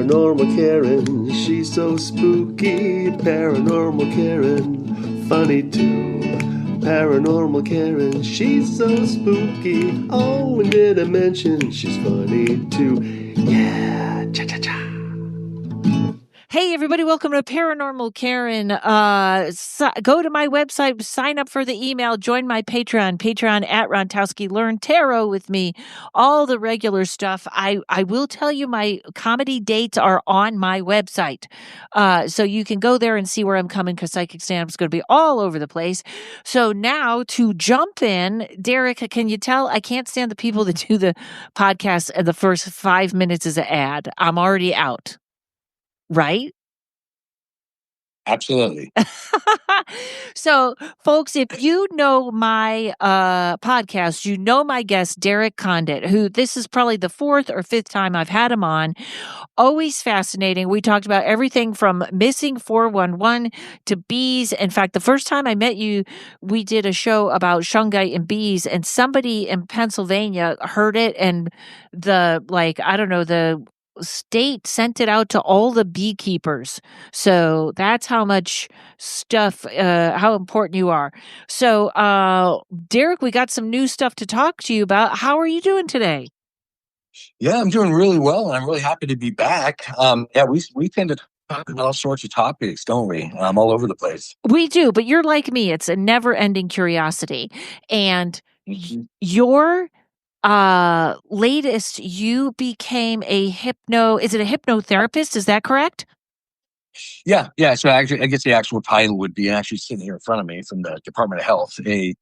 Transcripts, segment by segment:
Paranormal Karen, she's so spooky. Paranormal Karen, funny too. Paranormal Karen, she's so spooky. Oh, and did I mention she's funny too? Yeah, cha-cha-cha. Hey, everybody, welcome to Paranormal Karen. Go to my website, sign up for the email, join my Patreon at Rontowski, learn tarot with me, all the regular stuff. I will tell you my comedy dates are on my website. So you can go there and see where I'm coming because psychic stand-up is going to be all over the place. So now to jump in, Derek, can you tell? I can't stand the people that do the podcast and the first 5 minutes is an ad. I'm already out. Right? Absolutely. So, folks, if you know my podcast, you know my guest, Derek Condit, who this is probably the 4th or 5th time I've had him on. Always fascinating. We talked about everything from missing 411 to bees. In fact, the first time I met you, we did a show about shungite and bees, and somebody in Pennsylvania heard it, and the state sent it out to all the beekeepers. So that's how much stuff, how important you are. So, Derek, we got some new stuff to talk to you about. How are you doing today? Yeah, I'm doing really well, and I'm really happy to be back. We tend to talk about all sorts of topics, don't we? All over the place. We do, but you're like me. It's a never-ending curiosity. And your latest, you became is it a hypnotherapist? Is that correct? Yeah. So actually, I guess the actual title would be actually sitting here in front of me from the Department of Health, a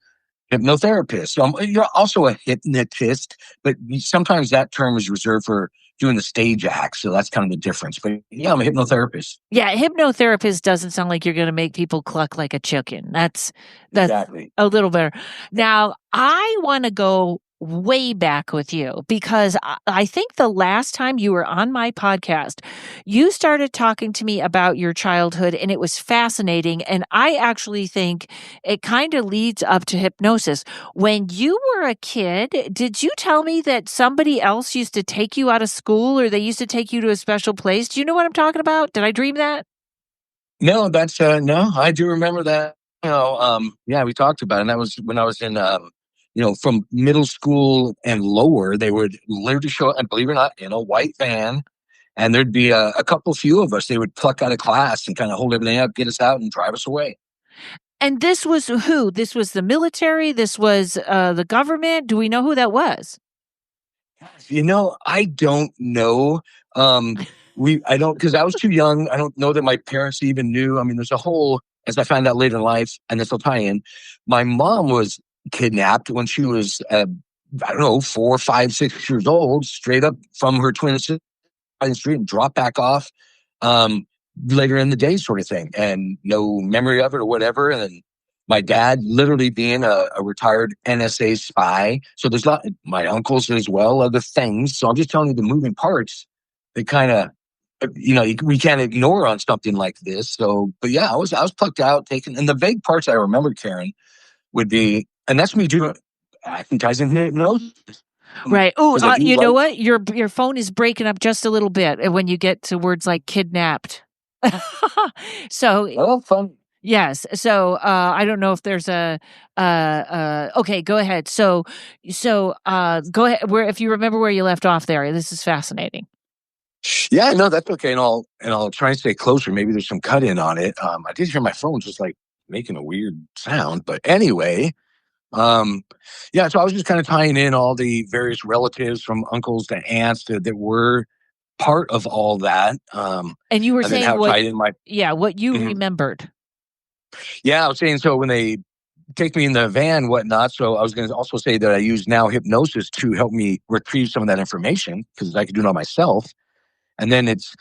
hypnotherapist. You're also a hypnotist, but sometimes that term is reserved for doing the stage act. So that's kind of the difference. But yeah, I'm a hypnotherapist. Yeah, hypnotherapist doesn't sound like you're going to make people cluck like a chicken. That's exactly a little better. Now, I want to go way back with you because I think the last time you were on my podcast, you started talking to me about your childhood and it was fascinating. And I actually think it kind of leads up to hypnosis. When you were a kid, did you tell me that somebody else used to take you out of school or they used to take you to a special place? Do you know what I'm talking about? Did I dream that? No, that's no, I do remember that. Yeah, we talked about it. And that was when I was in from middle school and lower, they would literally show up, and believe it or not, in a white van. And there'd be a few of us. They would pluck out of class and kind of hold everything up, get us out, and drive us away. And this was who? This was the military? This was the government? Do we know who that was? I don't know. I don't, because I was too young. I don't know that my parents even knew. I mean, there's a whole, as I found out later in life, and this will tie in, my mom was kidnapped when she was, 4, 5, 6 years old, straight up from her twin sister on the street and dropped back off later in the day sort of thing. And no memory of it or whatever. And then my dad literally being a retired NSA spy. So there's my uncles as well, other things. So I'm just telling you the moving parts that kind of, we can't ignore on something like this. So, but yeah, I was plucked out, taken. And the vague parts I remember, Karen, would be, and that's me doing ties in hypnosis. Right. Oh, you know what? Your phone is breaking up just a little bit when you get to words like kidnapped. So, fun. Yes. So I don't know if there's okay, go ahead. So go ahead. If you remember where you left off there, this is fascinating. Yeah, no, that's okay. And I'll try and stay closer. Maybe there's some cut in on it. I did hear my phone just like making a weird sound, but anyway, yeah, so I was just kind of tying in all the various relatives from uncles to aunts that were part of all that. And you were saying what you mm-hmm. remembered. Yeah, I was saying, so when they take me in the van, whatnot, so I was going to also say that I use now hypnosis to help me retrieve some of that information because I could do it on myself. And then it's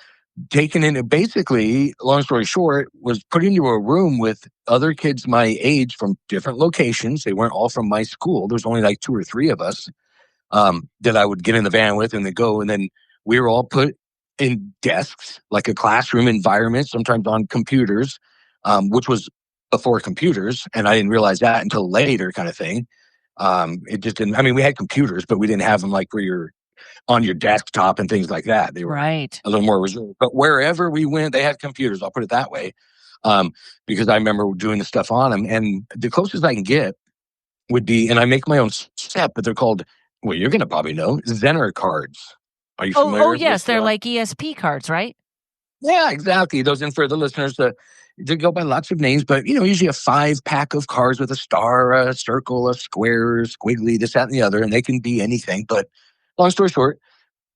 taken into, basically, long story short, was put into a room with other kids my age from different locations. They weren't all from my school. There's only like 2 or 3 of us that I would get in the van with and they go. And then we were all put in desks, like a classroom environment, sometimes on computers, which was before computers. And I didn't realize that until later kind of thing. It just didn't, I mean, we had computers, but we didn't have them like where you're on your desktop and things like that. They were Right. a little more reserved. But wherever we went, they had computers. I'll put it that way, because I remember doing the stuff on them. And the closest I can get would be, and I make my own set, but they're called, well, you're going to probably know, Zener cards. Are you familiar Yes, with? they're like ESP cards, right? Yeah, exactly. Those, and for the listeners, they go by lots of names, but usually a 5-pack of cards with a star, a circle, a square, squiggly, this, that, and the other, and they can be anything. But long story short,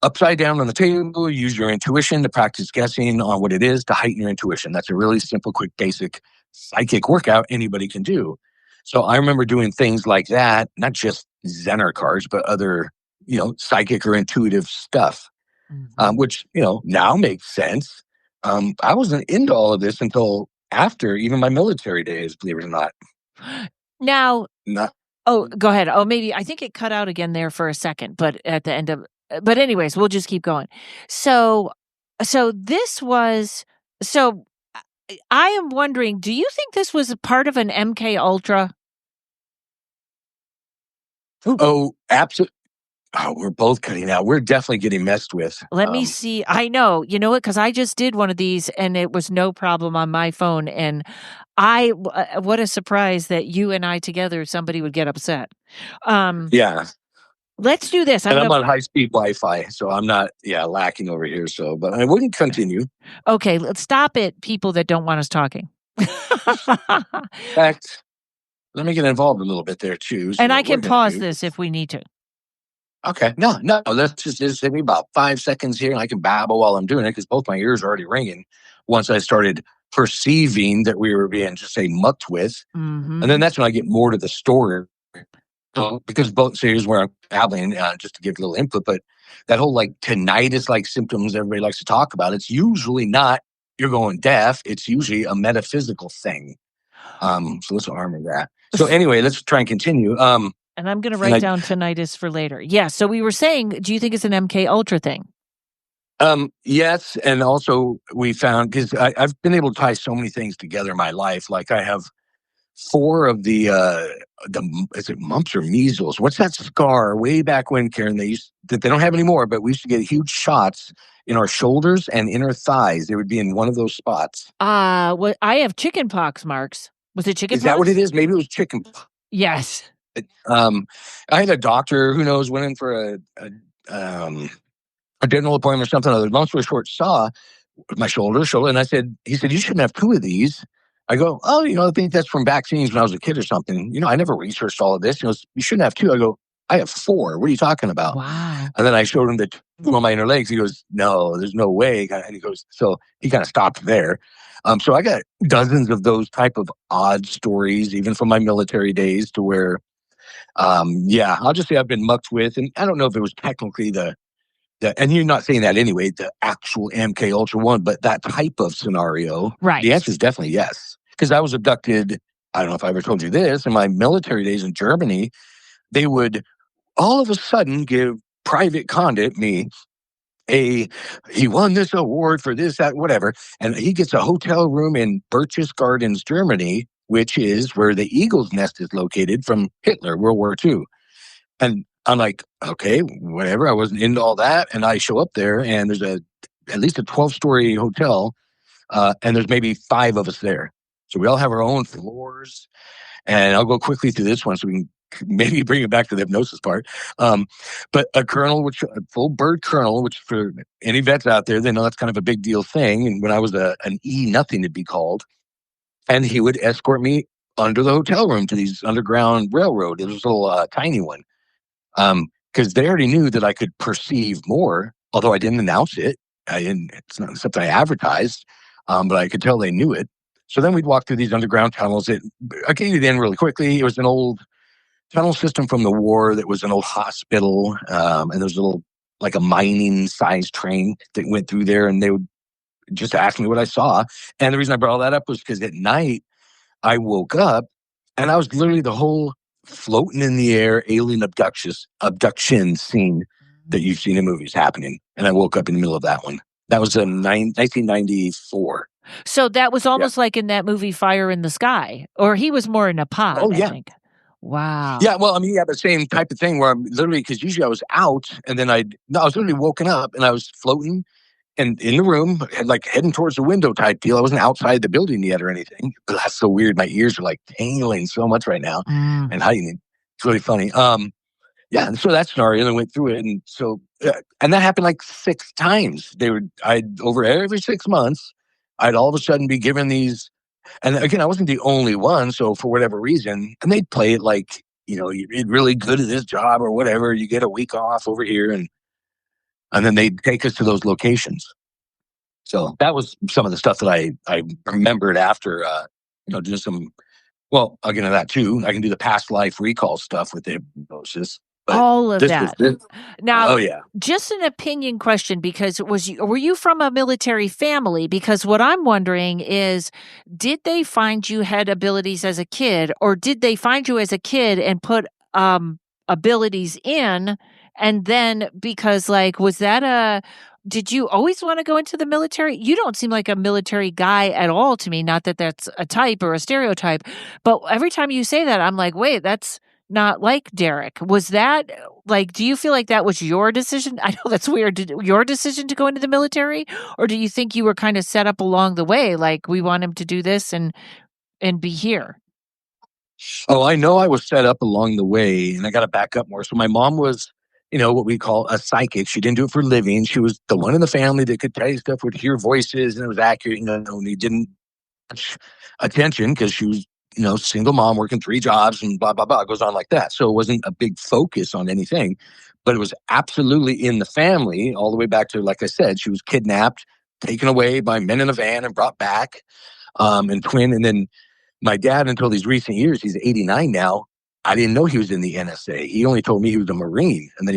upside down on the table, use your intuition to practice guessing on what it is to heighten your intuition. That's a really simple, quick, basic psychic workout anybody can do. So I remember doing things like that, not just Zener cards, but other, psychic or intuitive stuff, which, now makes sense. I wasn't into all of this until after even my military days, believe it or not. Now, Not, go ahead. Oh, maybe I think it cut out again there for a second, but at the end of, but anyways, we'll just keep going. So this was, so I am wondering, do you think this was a part of an MK Ultra? oh, absolutely. Oh, we're both cutting out. We're definitely getting messed with. Let me see. I know. You know what? Because I just did one of these and it was no problem on my phone. And what a surprise that you and I together, somebody would get upset. Yeah. Let's do this. I'm on high-speed Wi-Fi, so I'm not, lacking over here. So, but I wouldn't continue. Okay, let's stop it, people that don't want us talking. In fact, let me get involved a little bit there, too. And I can pause this if we need to. Okay. No. Let's just give me about 5 seconds here, and I can babble while I'm doing it because both my ears are already ringing once I started perceiving that we were being, just say, mucked with. Mm-hmm. And then that's when I get more to the story. Because both series where I'm babbling, just to give a little input, but that whole like tinnitus like symptoms everybody likes to talk about, it's usually not you're going deaf. It's usually a metaphysical thing. So let's armor that. So anyway, let's try and continue. And I'm going to write down tinnitus for later. Yeah. So we were saying, do you think it's an MK Ultra thing? Yes, and also we found, because I've been able to tie so many things together in my life. Like I have 4 of the is it mumps or measles? What's that scar way back when, Karen? They don't have anymore, but we used to get huge shots in our shoulders and inner thighs. They would be in one of those spots. Well, I have chicken pox marks. Was it chicken pox? Is that what it is? Maybe it was chicken pox. Yes. I had a doctor who went in for a dental appointment or something other. Long story short, saw my shoulder, and he said, you shouldn't have 2 of these. I go, oh, I think that's from vaccines when I was a kid or something. I never researched all of this. He goes, you shouldn't have 2. I go, I have 4. What are you talking about? Wow. And then I showed him the 2 on my inner legs. He goes, no, there's no way. And he goes, so he kind of stopped there. So I got dozens of those type of odd stories, even from my military days, to where, I'll just say I've been mucked with. And I don't know if it was technically and you're not saying that anyway, the actual MK Ultra one, but that type of scenario, right? The answer is definitely yes. Because I was abducted, I don't know if I ever told you this, in my military days in Germany, they would all of a sudden give Private Condit, me, he won this award for this, that, whatever, and he gets a hotel room in Berchtesgadens, Germany, which is where the Eagle's Nest is located from Hitler, World War II. And I'm like, okay, whatever. I wasn't into all that. And I show up there and there's at least a 12-story hotel. And there's maybe 5 of us there. So we all have our own floors. And I'll go quickly through this one so we can maybe bring it back to the hypnosis part. But a full bird colonel, which for any vets out there, they know that's kind of a big deal thing. And when I was an E-nothing, it'd be called. And he would escort me under the hotel room to these underground railroad. It was a little tiny one. Because they already knew that I could perceive more, although I didn't announce it. It's not something I advertised, but I could tell they knew it. So then we'd walk through these underground tunnels. I gave it in really quickly. It was an old tunnel system from the war that was an old hospital. And there was a little, like a mining-sized train that went through there, and they would just ask me what I saw. And the reason I brought all that up was because at night I woke up, and I was literally the whole floating in the air alien abduction scene that you've seen in movies happening. And I woke up in the middle of that one. That was in 1994. So that was almost like in that movie Fire in the Sky, or he was more in a pod, I think. Wow. Yeah, well, I mean, yeah, the same type of thing where I'm literally, because usually I was out and then no, I was literally woken up and I was floating and in the room, like heading towards the window type deal. I wasn't outside the building yet or anything. But that's so weird. My ears are like tingling so much right now and heightening. It's really funny. Yeah, and so that scenario, and I went through it, and so, and that happened like 6 times. I'd over every 6 months, I'd all of a sudden be given these, and again, I wasn't the only one. So for whatever reason, and they'd play it like, you did really good at this job or whatever. You get a week off over here, and then they'd take us to those locations. So that was some of the stuff that I remembered after, doing some. Well, I'll get into that too. I can do the past life recall stuff with the hypnosis. But all of this that. was Now, oh yeah. just an opinion question, because were you from a military family? Because what I'm wondering is, did they find you had abilities as a kid, or did they find you as a kid and put abilities in, and then because was that did you always want to go into the military? You don't seem like a military guy at all to me. Not that that's a type or a stereotype, but every time you say that, I'm like, wait, that's not like Derek. Was that do you feel like that was your decision? I know that's weird. Your decision to go into the military? Or do you think you were kind of set up along the way? Like, we want him to do this and be here? Oh, I know I was set up along the way, and I got to back up more. So my mom was, what we call a psychic. She didn't do it for a living. She was the one in the family that could tell you stuff, would hear voices, and it was accurate. And he didn't much attention because she was, single mom working 3 jobs and blah, blah, blah. It goes on like that. So it wasn't a big focus on anything, but it was absolutely in the family all the way back to, like I said, she was kidnapped, taken away by men in a van and brought back, and twin. And then my dad, until these recent years, he's 89 now. I didn't know he was in the NSA. He only told me he was a Marine. And then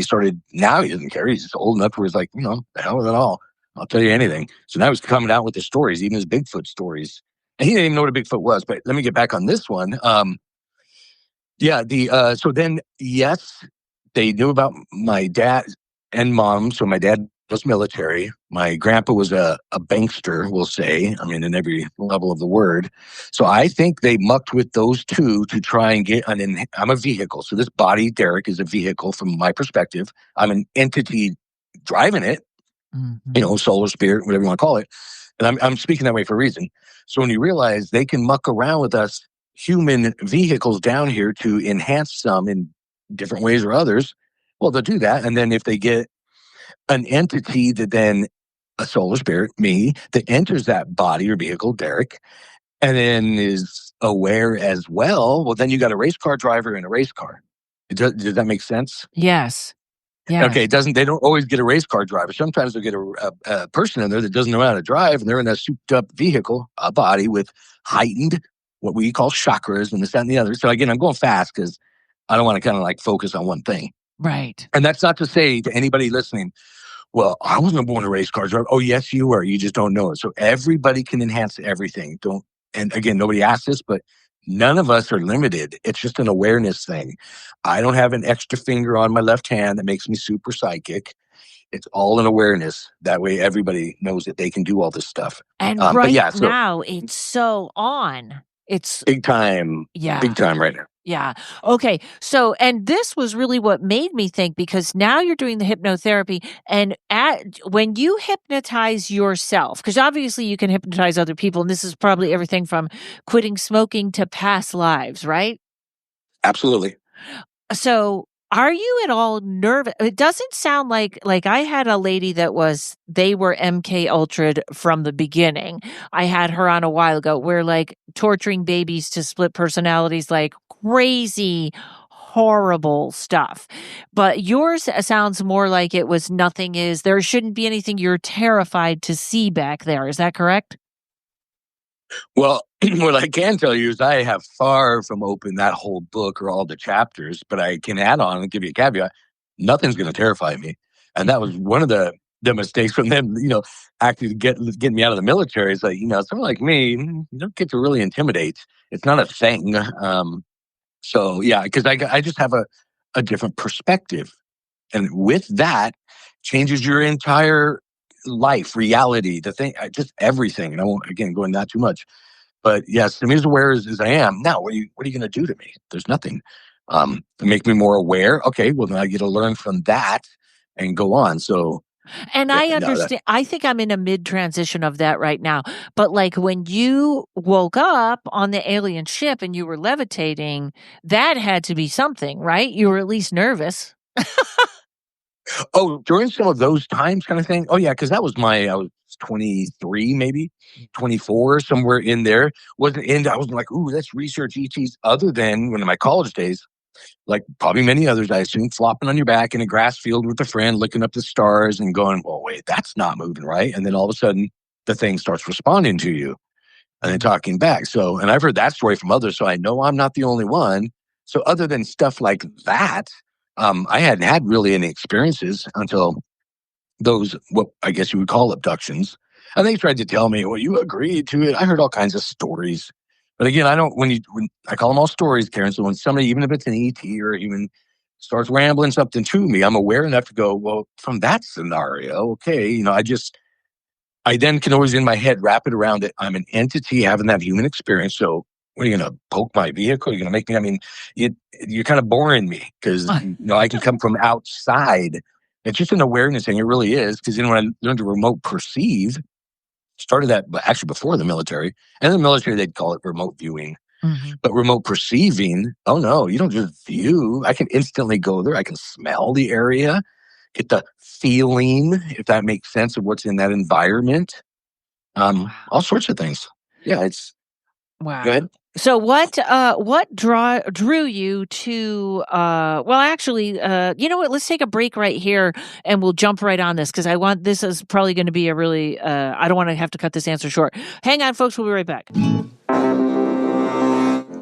now he doesn't care. He's just old enough where he's like, the hell with it all. I'll tell you anything. So now he's coming out with the stories, even his Bigfoot stories. And he didn't even know what a Bigfoot was. But let me get back on this one. So then, yes, they knew about my dad and mom. So my dad was military. My grandpa was a bankster, we'll say. I mean, in every level of the word. So I think they mucked with those two to try and get I'm a vehicle. So this body, Derek, is a vehicle from my perspective. I'm an entity driving it, solar spirit, whatever you want to call it. And I'm speaking that way for a reason. So when you realize they can muck around with us human vehicles down here to enhance some in different ways or others, well, they'll do that. And then if they get an entity that then, a solar spirit, me, that enters that body or vehicle, Derek, and then is aware as well then you got a race car driver and a race car. Does that make sense? Yes. Yeah. Okay, they don't always get a race car driver. Sometimes they'll get a person in there that doesn't know how to drive, and they're in a souped up vehicle, a body with heightened, what we call chakras and this, that, and the other. So again, I'm going fast because I don't want to kind of focus on one thing. Right. And that's not to say to anybody listening, well, I wasn't born a race car driver. Oh, yes, you were. You just don't know it. So everybody can enhance everything. And again, nobody asked this, but none of us are limited. It's just an awareness thing. I don't have an extra finger on my left hand that makes me super psychic. It's all an awareness. That way everybody knows that they can do all this stuff. And now it's so on. It's big time. Yeah. Big time right now. Yeah. Okay. So, and this was really what made me think, because now you're doing the hypnotherapy, and when you hypnotize yourself, because obviously you can hypnotize other people, and this is probably everything from quitting smoking to past lives, right? Absolutely. So, are you at all nervous? It doesn't sound like I had a lady they were MK Ultra'd from the beginning. I had her on a while ago, where torturing babies to split personalities, crazy, horrible stuff. But yours sounds more like it was there shouldn't be anything you're terrified to see back there. Is that correct? Well, what I can tell you is I have far from opened that whole book or all the chapters, but I can add on and give you a caveat. Nothing's going to terrify me. And that was one of the mistakes from them, actually getting me out of the military. It's like, someone like me, you don't get to really intimidate. It's not a thing. So, yeah, because I just have a different perspective. And with that, changes your entire life, reality, the thing, just everything. And I won't, again, go into that too much. But yes, I'm as aware as I am. Now, what are you going to do to me? There's nothing. make me more aware. Okay, well, then I get to learn from that and go on. So, And yeah, I no, understand. I think I'm in a mid transition of that right now. But like when you woke up on the alien ship and you were levitating, that had to be something, right? You were at least nervous. oh, during some of those times kind of thing. Oh, yeah, because I was 23, maybe 24, somewhere in there. I wasn't like, ooh, let's research ETs, other than when in my college days, like probably many others, I assume, flopping on your back in a grass field with a friend, looking up the stars and going, well, wait, that's not moving right. And then all of a sudden, the thing starts responding to you and then talking back. So, and I've heard that story from others, so I know I'm not the only one. So, other than stuff like that, I hadn't had really any experiences until those, what I guess you would call abductions. And they tried to tell me, well, you agreed to it. I heard all kinds of stories. But again, I don't, when I call them all stories, Karen. So when somebody, even if it's an ET or even starts rambling something to me, I'm aware enough to go, well, from that scenario, okay, I then can always in my head wrap it around it. I'm an entity having that human experience. So what are you going to poke my vehicle? You're going to make me, I mean, you're kind of boring me because, I can come from outside. It's just an awareness thing. It really is. Because then when I learned to remote perceive, started that actually before the military. And in the military, they'd call it remote viewing. Mm-hmm. But remote perceiving, oh no, you don't just view. I can instantly go there. I can smell the area, get the feeling, if that makes sense, of what's in that environment. All sorts of things. Yeah, it's Wow. go ahead. So what drew you to well actually you know what, let's take a break right here and we'll jump right on this because this is probably going to be a really I don't want to have to cut this answer short. Hang on folks, we'll be right back.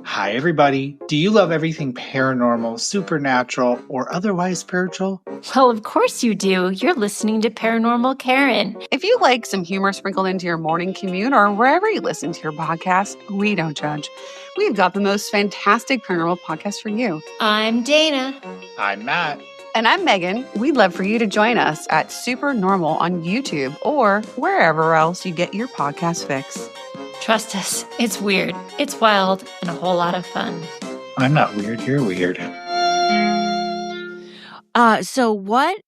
Hi, everybody. Do you love everything paranormal, supernatural, or otherwise spiritual? Well, of course you do. You're listening to Paranormal Karen. If you like some humor sprinkled into your morning commute or wherever you listen to your podcast, we don't judge. We've got the most fantastic paranormal podcast for you. I'm Dana. I'm Matt. And I'm Megan. We'd love for you to join us at Supernormal on YouTube or wherever else you get your podcast fix. Trust us, it's weird, it's wild, and a whole lot of fun. I'm not weird, you're weird. So what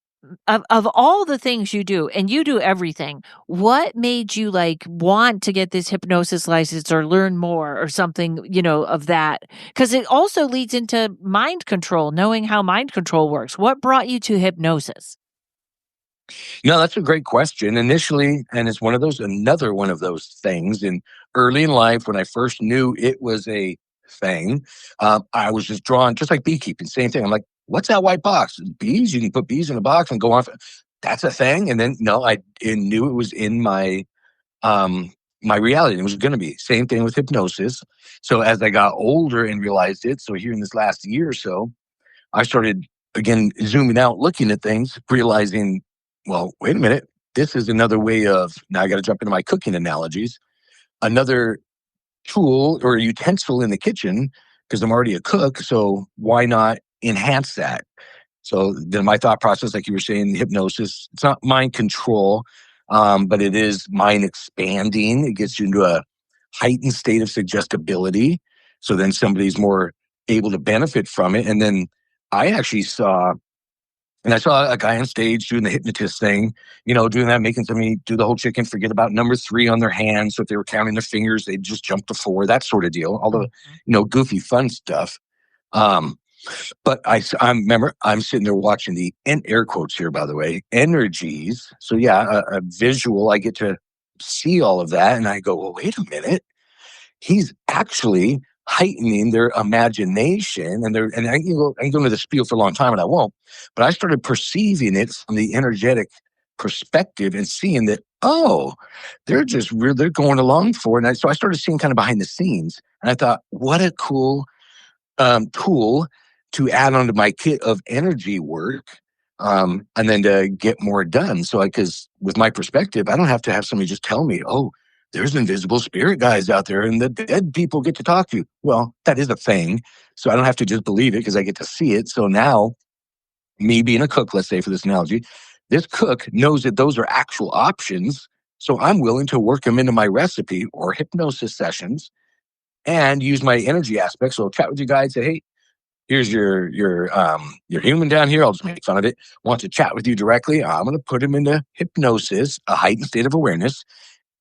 of all the things you do, and you do everything, what made you want to get this hypnosis license or learn more or something, of that? Because it also leads into mind control, knowing how mind control works. What brought you to hypnosis? No, that's a great question. Initially, and it's another one of those things early in life when I first knew it was a thing. I was just drawn, just like beekeeping, same thing. I'm like, what's that white box? Bees? You can put bees in a box and go on. That's a thing. And then I knew it was in my my reality. It was going to be same thing with hypnosis. So as I got older and realized it, so here in this last year or so, I started again zooming out, looking at things, realizing, well, wait a minute. This is another way of, now I got to jump into my cooking analogies, another tool or utensil in the kitchen because I'm already a cook. So why not enhance that? So then my thought process, like you were saying, hypnosis, it's not mind control, but it is mind expanding. It gets you into a heightened state of suggestibility. So then somebody's more able to benefit from it. And then I actually saw a guy on stage doing the hypnotist thing, doing that, making somebody do the whole chicken, forget about number 3 on their hand. So if they were counting their fingers, they'd just jump to 4, that sort of deal. All the, goofy, fun stuff. But I remember I'm sitting there watching in air quotes here, by the way, energies. So yeah, a visual, I get to see all of that. And I go, well, wait a minute. He's actually heightening their imagination and I can go into the spiel for a long time and I won't, but I started perceiving it from the energetic perspective and seeing that, oh, they're going along for it. And so I started seeing kind of behind the scenes and I thought, what a cool tool to add onto my kit of energy work. And then to get more done. So because with my perspective, I don't have to have somebody just tell me, oh, there's invisible spirit guys out there and the dead people get to talk to you. Well, that is a thing. So I don't have to just believe it because I get to see it. So now, me being a cook, let's say for this analogy, this cook knows that those are actual options. So I'm willing to work them into my recipe or hypnosis sessions and use my energy aspect. So I'll chat with you guys, say, hey, here's your human down here. I'll just make fun of it. Want to chat with you directly? I'm going to put him into hypnosis, a heightened state of awareness,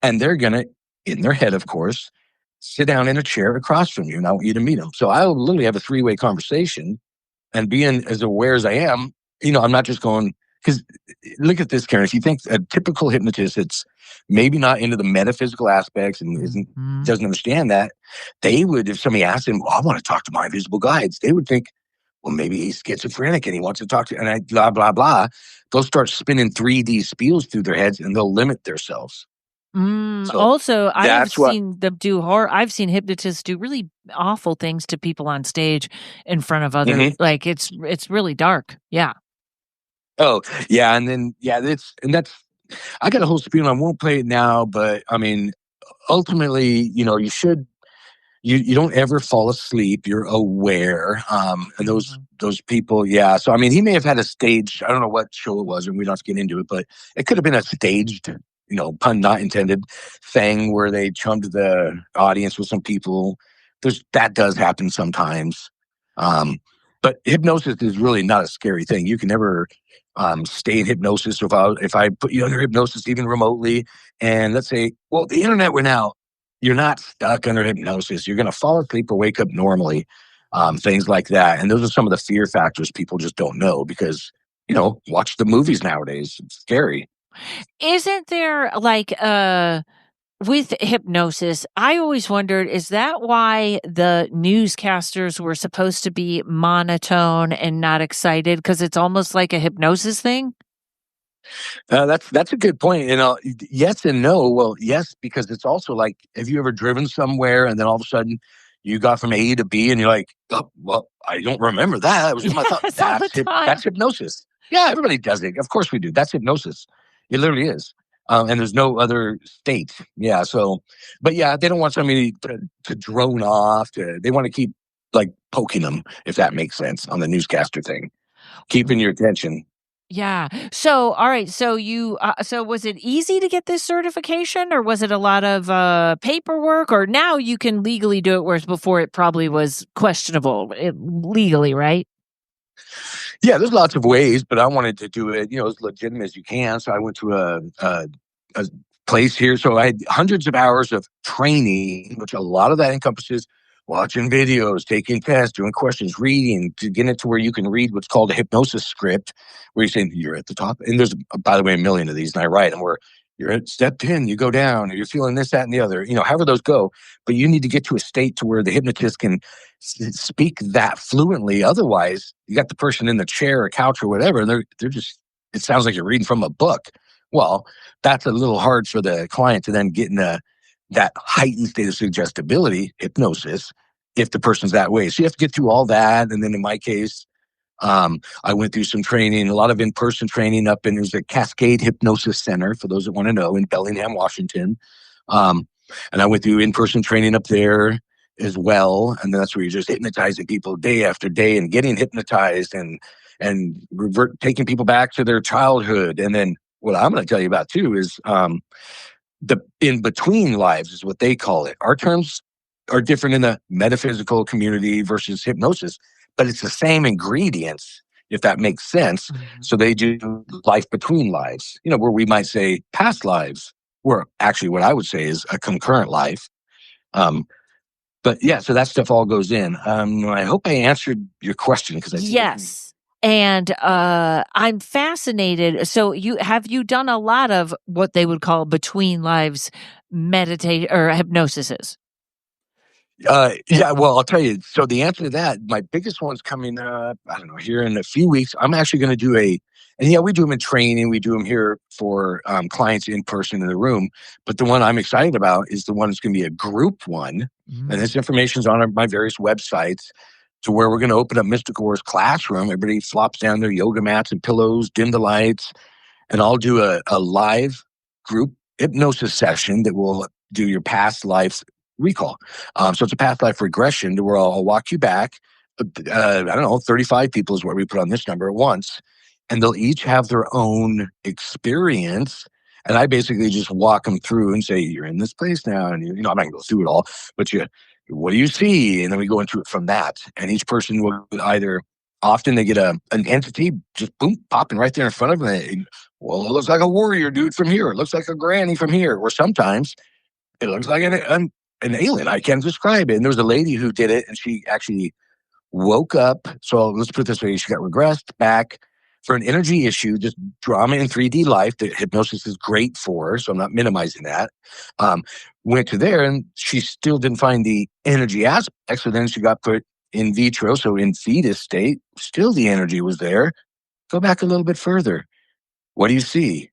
and they're going to, in their head, of course, sit down in a chair across from you, and I want you to meet them. So I'll literally have a 3-way conversation, and being as aware as I am, I'm not just going, because look at this, Karen. If you think a typical hypnotist, it's maybe not into the metaphysical aspects and doesn't understand that, they would, if somebody asked him, I want to talk to my invisible guides, they would think, well, maybe he's schizophrenic and he wants to talk to, and blah, blah, blah. They'll start spinning 3D spiels through their heads and they'll limit themselves. So also, I've seen them do horror. I've seen hypnotists do really awful things to people on stage in front of others. Like it's really dark. Yeah. Oh, yeah. And then, that's, I got a whole spiel. I won't play it now, but I mean, ultimately, you should, you don't ever fall asleep. You're aware. And those people, yeah. So, I mean, he may have had a staged, I don't know what show it was, and we don't have to get into it, but it could have been a staged, pun not intended, thing where they chummed the audience with some people. That does happen sometimes. But hypnosis is really not a scary thing. You can never stay in hypnosis. So if I put you under hypnosis even remotely, and let's say, well, the internet went out, you're not stuck under hypnosis. You're going to fall asleep or wake up normally, things like that. And those are some of the fear factors people just don't know because, watch the movies nowadays. It's scary. Isn't there like with hypnosis, I always wondered, is that why the newscasters were supposed to be monotone and not excited? Because it's almost like a hypnosis thing? That's a good point. Yes and no. Well, yes, because it's also like, have you ever driven somewhere and then all of a sudden you got from A to B and you're like, oh, well, I don't remember that. It was just my thought. That's hypnosis. Yeah, everybody does it. Of course we do. That's hypnosis. It literally is. And there's no other state. Yeah. So, but yeah, they don't want somebody to drone off. They want to keep like poking them, if that makes sense, on the newscaster thing, keeping your attention. Yeah. So, all right. So so was it easy to get this certification, or was it a lot of paperwork, or now you can legally do it, whereas before it probably was questionable legally, right? Yeah, there's lots of ways, but I wanted to do it, as legitimate as you can. So I went to a place here. So I had hundreds of hours of training, which a lot of that encompasses watching videos, taking tests, doing questions, reading, to get it to where you can read what's called a hypnosis script, where you're saying you're at the top. And there's, by the way, a million of these, and I write them where you're at step 10, you go down, or you're feeling this, that, and the other, however those go. But you need to get to a state to where the hypnotist can speak that fluently. Otherwise, you got the person in the chair or couch or whatever, and they're just, it sounds like you're reading from a book. Well, that's a little hard for the client to then get in that heightened state of suggestibility, hypnosis, if the person's that way. So you have to get through all that. And then in my case, I went through some training, a lot of in-person training up in, there's a Cascade Hypnosis Center, for those that want to know, in Bellingham, Washington. And I went through in-person training up there as well. And that's where you're just hypnotizing people day after day and getting hypnotized and taking people back to their childhood. And then what I'm going to tell you about too is the in-between lives is what they call it. Our terms are different in the metaphysical community versus hypnosis, but it's the same ingredients, if that makes sense. Mm-hmm. So they do life between lives, where we might say past lives, where actually what I would say is a concurrent life. But yeah, so that stuff all goes in. I hope I answered your question. Yes. And I'm fascinated. So have you done a lot of what they would call between lives meditate or hypnosises? Yeah, well, I'll tell you. So the answer to that, my biggest one's coming up, I don't know, here in a few weeks. I'm actually going to do we do them in training. We do them here for clients in person in the room. But the one I'm excited about is the one that's going to be a group one. Mm-hmm. And this information's on my various websites, to where we're going to open up Mystical Wars Classroom. Everybody flops down their yoga mats and pillows, dim the lights, and I'll do a live group hypnosis session that will do your past life recall. So it's a past life regression to where I'll walk you back. I don't know, 35 people is what we put on this number at once. And they'll each have their own experience. And I basically just walk them through and say, you're in this place now. And, I'm not going to go through it all, but what do you see? And then we go into it from that. And each person will either, often they get an entity just boom, popping right there in front of them. Well, it looks like a warrior dude from here. It looks like a granny from here. Or sometimes it looks like an alien. I can't describe it. And there was a lady who did it, and she actually woke up. So let's put it this way. She got regressed back for an energy issue, just drama in 3D life that hypnosis is great for. So I'm not minimizing that. Went to there and she still didn't find the energy aspect. So then she got put in vitro. So in fetus state, still the energy was there. Go back a little bit further. What do you see?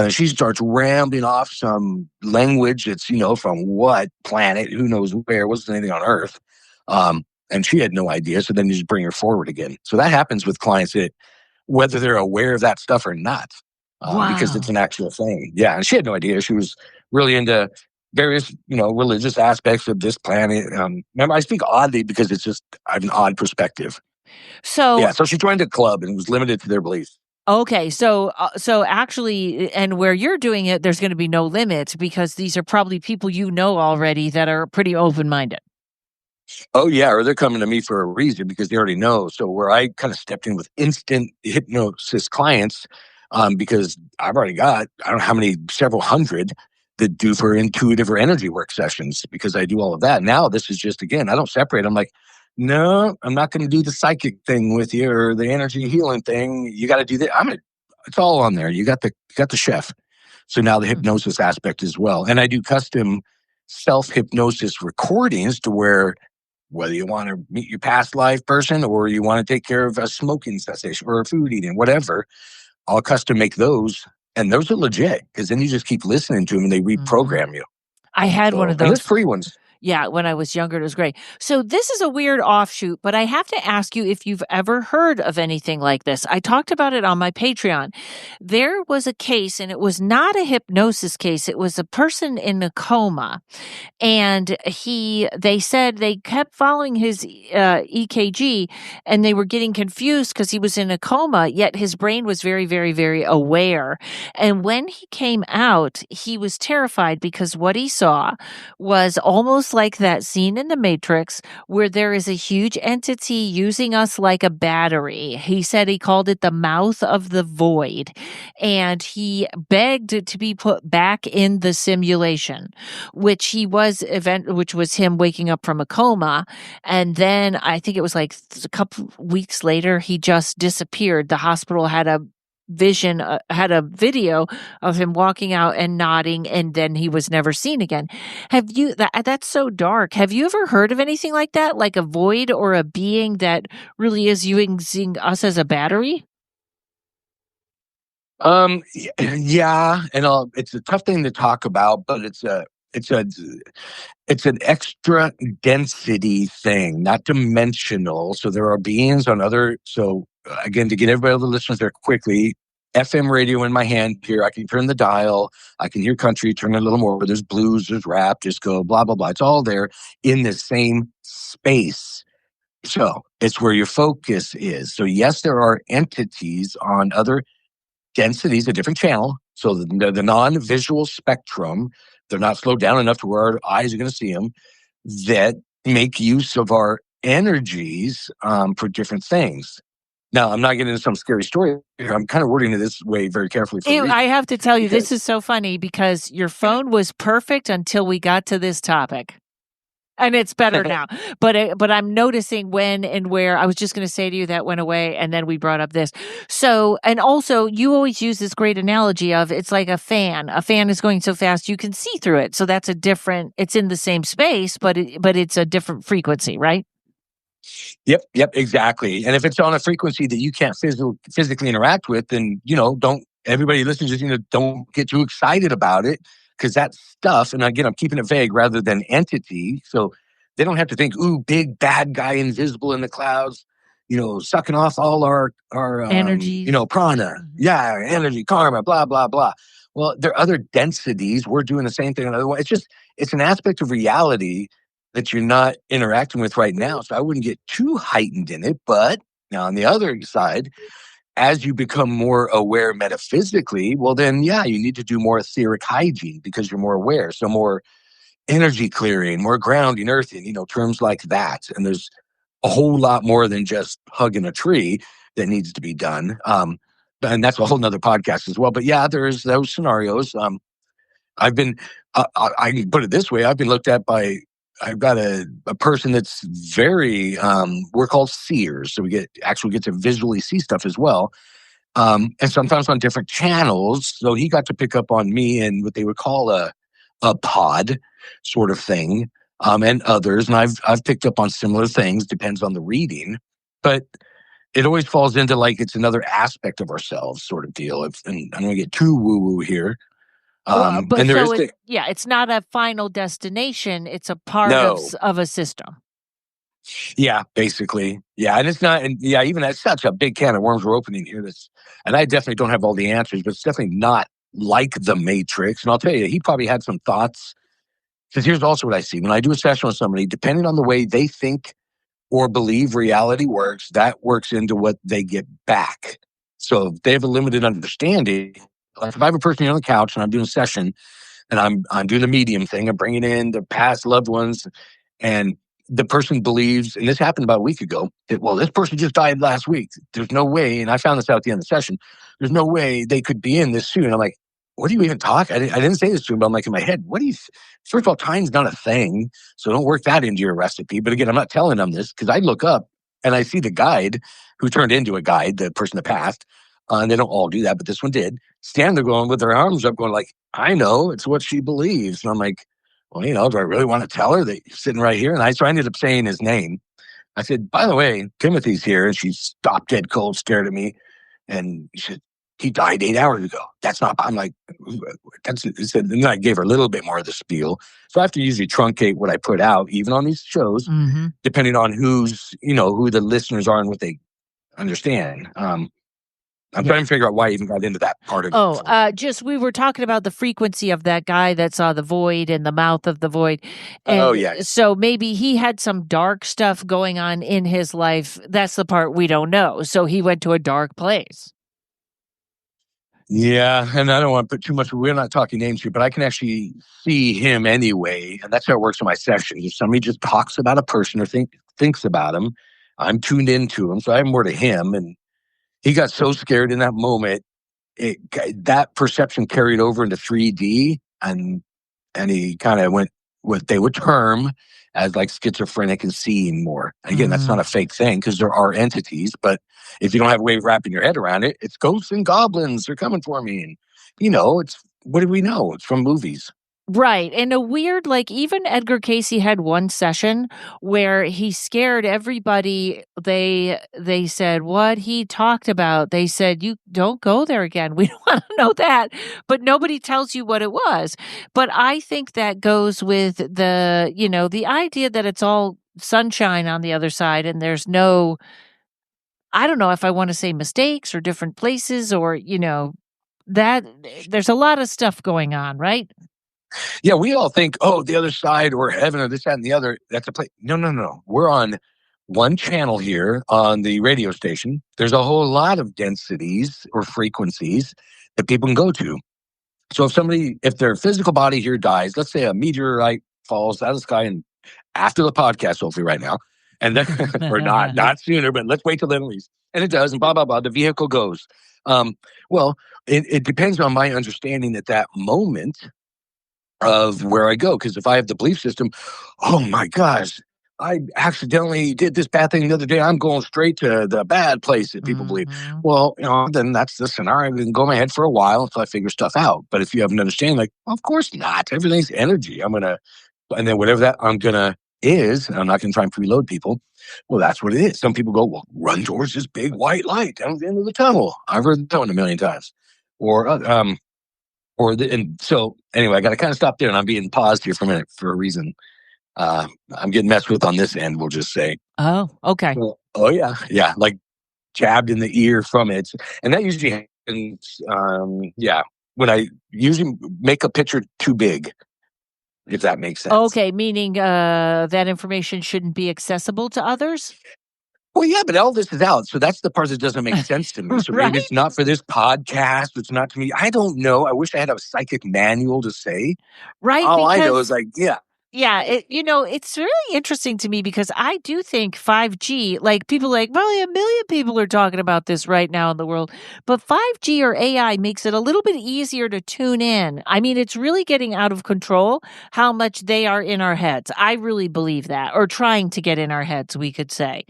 She starts rambling off some language that's, from what planet, who knows where, wasn't anything on Earth. And she had no idea. So then you just bring her forward again. So that happens with clients that, whether they're aware of that stuff or not, because it's an actual thing. Yeah. And she had no idea. She was really into various, religious aspects of this planet. Remember, I speak oddly because I have an odd perspective. So she joined a club and was limited to their beliefs. Okay, so actually, and where you're doing it, there's going to be no limit because these are probably people already that are pretty open-minded. Oh, yeah, or they're coming to me for a reason because they already know. So where I kind of stepped in with instant hypnosis clients, because I've already got, I don't know how many, several hundred that do for intuitive or energy work sessions because I do all of that. Now this is just, again, I don't separate. I'm like, no, I'm not going to do the psychic thing with you or the energy healing thing. You got to do that. It's all on there. You got the chef. So now the hypnosis aspect as well. And I do custom self-hypnosis recordings to where, whether you want to meet your past life person or you want to take care of a smoking cessation or a food eating, whatever, I'll custom make those. And those are legit because then you just keep listening to them and they reprogram you. I had one of those. And there's free ones. Yeah, when I was younger, it was great. So this is a weird offshoot, but I have to ask you if you've ever heard of anything like this. I talked about it on my Patreon. There was a case, and it was not a hypnosis case. It was a person in a coma, and they said they kept following his EKG, and they were getting confused because he was in a coma, yet his brain was very, very, very aware. And when he came out, he was terrified because what he saw was almost like that scene in The Matrix where there is a huge entity using us like a battery. He said he called it the mouth of the void, and he begged to be put back in the simulation, which was him waking up from a coma. And then I think it was like a couple weeks later, he just disappeared. The hospital had a video of him walking out and nodding, and then he was never seen again. That's so dark. Have you ever heard of anything like that? Like a void or a being that really is using us as a battery? Yeah, and it's a tough thing to talk about, but it's an extra density thing, not dimensional. So there are beings on other. So again, to get everybody, all the listeners there quickly, FM radio in my hand here. I can turn the dial. I can hear country, turn it a little more. There's blues, there's rap, disco, blah, blah, blah. It's all there in the same space. So it's where your focus is. So yes, there are entities on other densities, a different channel. So the non-visual spectrum, they're not slowed down enough to where our eyes are going to see them, that make use of our energies for different things. Now, I'm not getting into some scary story here. I'm kind of wording it this way very carefully. I have to tell you, this is so funny because your phone was perfect until we got to this topic. And it's better now. But I'm noticing when and where. I was just going to say to you that went away, and then we brought up this. So, and also, you always use this great analogy of it's like a fan. A fan is going so fast you can see through it. So that's it's in the same space, but it's a different frequency, right? Yep, exactly. And if it's on a frequency that you can't physically interact with, then, don't, everybody listening, just, don't get too excited about it. Because that stuff, and again, I'm keeping it vague rather than entity. So they don't have to think, ooh, big bad guy invisible in the clouds, sucking off all our energy, prana. Yeah, energy, karma, blah, blah, blah. Well, there are other densities. We're doing the same thing another way. It's an aspect of reality that you're not interacting with right now. So I wouldn't get too heightened in it. But now on the other side, as you become more aware metaphysically, well, then, yeah, you need to do more etheric hygiene because you're more aware. So more energy clearing, more grounding, earthing, terms like that. And there's a whole lot more than just hugging a tree that needs to be done. And that's a whole nother podcast as well. But yeah, there's those scenarios. I've been, I can put it this way. I've been looked at by, I've got a person that's very, we're called seers. So we actually get to visually see stuff as well. And sometimes on different channels. So he got to pick up on me and what they would call a pod sort of thing, and others. And I've picked up on similar things, depends on the reading. But it always falls into like it's another aspect of ourselves sort of deal. And I'm going to get too woo-woo here. But and there so is it's not a final destination. It's a part of a system. Yeah, basically. Yeah, and it's not, and yeah, even that's such a big can of worms we're opening here. And I definitely don't have all the answers, but it's definitely not like the Matrix. And I'll tell you, he probably had some thoughts. Because here's also what I see. When I do a session with somebody, depending on the way they think or believe reality works, that works into what they get back. So if they have a limited understanding, like if I have a person on the couch and I'm doing a session and I'm doing the medium thing, I'm bringing in the past loved ones, and the person believes, and this happened about a week ago, that, well, this person just died last week. There's no way, and I found this out at the end of the session, there's no way they could be in this soon. I'm like, what do you even talk? I didn't say this to him, but I'm like in my head, first of all, time's not a thing, so don't work that into your recipe. But again, I'm not telling them this because I look up and I see the guide who turned into a guide, the person that passed, and they don't all do that, but this one did, stand there going with their arms up going like, I know, it's what she believes. And I'm like, well, do I really want to tell her that you're sitting right here? And so I ended up saying his name. I said, by the way, Timothy's here. And she stopped dead cold, stared at me. And she said, he died 8 hours ago. That's not, I'm like, and then I gave her a little bit more of the spiel. So I have to usually truncate what I put out, even on these shows, depending on who the listeners are and what they understand. I'm trying to figure out why I even got into that part of it. We were talking about the frequency of that guy that saw the void and the mouth of the void. And so maybe he had some dark stuff going on in his life. That's the part we don't know. So he went to a dark place. Yeah, and I don't want to put too much, we're not talking names here, but I can actually see him anyway. And that's how it works in my sessions. If somebody just talks about a person or thinks about him, I'm tuned into him. So I have more to him. And he got so scared in that moment, that perception carried over into 3D, and he kind of went what they would term as like schizophrenic and seeing more. Again, that's not a fake thing because there are entities, but if you don't have a way of wrapping your head around it, it's ghosts and goblins. They're coming for me. And, it's, what do we know? It's from movies. Right. And a weird, like even Edgar Cayce had one session where he scared everybody. They said what he talked about. They said, you don't go there again. We don't want to know that. But nobody tells you what it was. But I think that goes with the idea that it's all sunshine on the other side and there's no, I don't know if I want to say mistakes or different places or, that there's a lot of stuff going on, right? Yeah, we all think, the other side or heaven or this, that, and the other, that's a place. No. We're on one channel here on the radio station. There's a whole lot of densities or frequencies that people can go to. So if their physical body here dies, let's say a meteorite falls out of the sky and after the podcast, hopefully right now, and then, or not sooner, but let's wait till then at least. And it does, and blah, blah, blah, the vehicle goes. Well, it depends on my understanding at that moment of where I go. Because if I have the belief system, oh my gosh, I accidentally did this bad thing the other day, I'm going straight to the bad place that people believe. Well, then that's the scenario. I can go in my head for a while until I figure stuff out. But if you have an understanding, like, well, of course not. Everything's energy. And then whatever that is, and I'm not going to try and preload people. Well, that's what it is. Some people go, well, run towards this big white light down the end of the tunnel. I've heard that one a million times. And so anyway, I got to kind of stop there, and I'm being paused here for a minute for a reason. I'm getting messed with on this end, we'll just say. Oh, okay. Yeah, like jabbed in the ear from it. And that usually happens, when I usually make a picture too big, if that makes sense. Okay, meaning that information shouldn't be accessible to others? Well, yeah, but all this is out. So that's the part that doesn't make sense to me. So maybe it's not for this podcast. It's not to me. I don't know. I wish I had a psychic manual to say. Right. All I know is Yeah, it's really interesting to me because I do think 5G, like people well, a million people are talking about this right now in the world, but 5G or AI makes it a little bit easier to tune in. I mean, it's really getting out of control how much they are in our heads. I really believe that, or trying to get in our heads, we could say.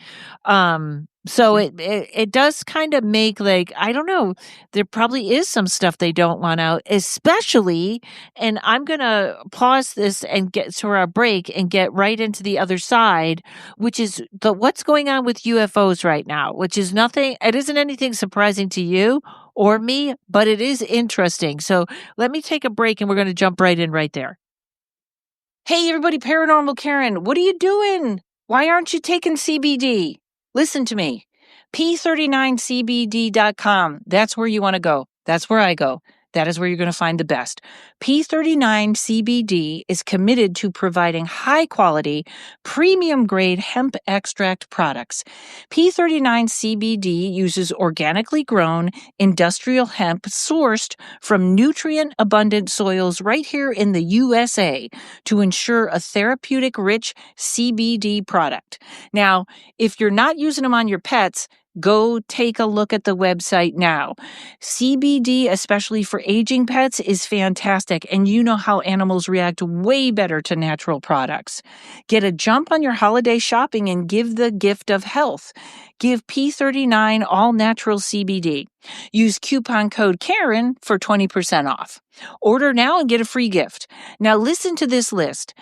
So it does kind of make I don't know, there probably is some stuff they don't want out, especially, and I'm going to pause this and get to our break and get right into the other side, which is what's going on with UFOs right now, which is nothing, it isn't anything surprising to you or me, but it is interesting. So let me take a break and we're going to jump right in right there. Hey, everybody, Paranormal Karen, what are you doing? Why aren't you taking CBD? Listen to me. P39CBD.com. That's where you want to go. That's where I go. That is where you're going to find the best. P39CBD is committed to providing high quality, premium grade hemp extract products. P39CBD uses organically grown industrial hemp sourced from nutrient abundant soils right here in the USA to ensure a therapeutic rich CBD product. Now, if you're not using them on your pets, go take a look at the website now. CBD, especially for aging pets, is fantastic, and you know how animals react way better to natural products. Get a jump on your holiday shopping and give the gift of health. Give P39 all natural CBD. Use coupon code Karen for 20% off. Order now and get a free gift. Now listen to this list.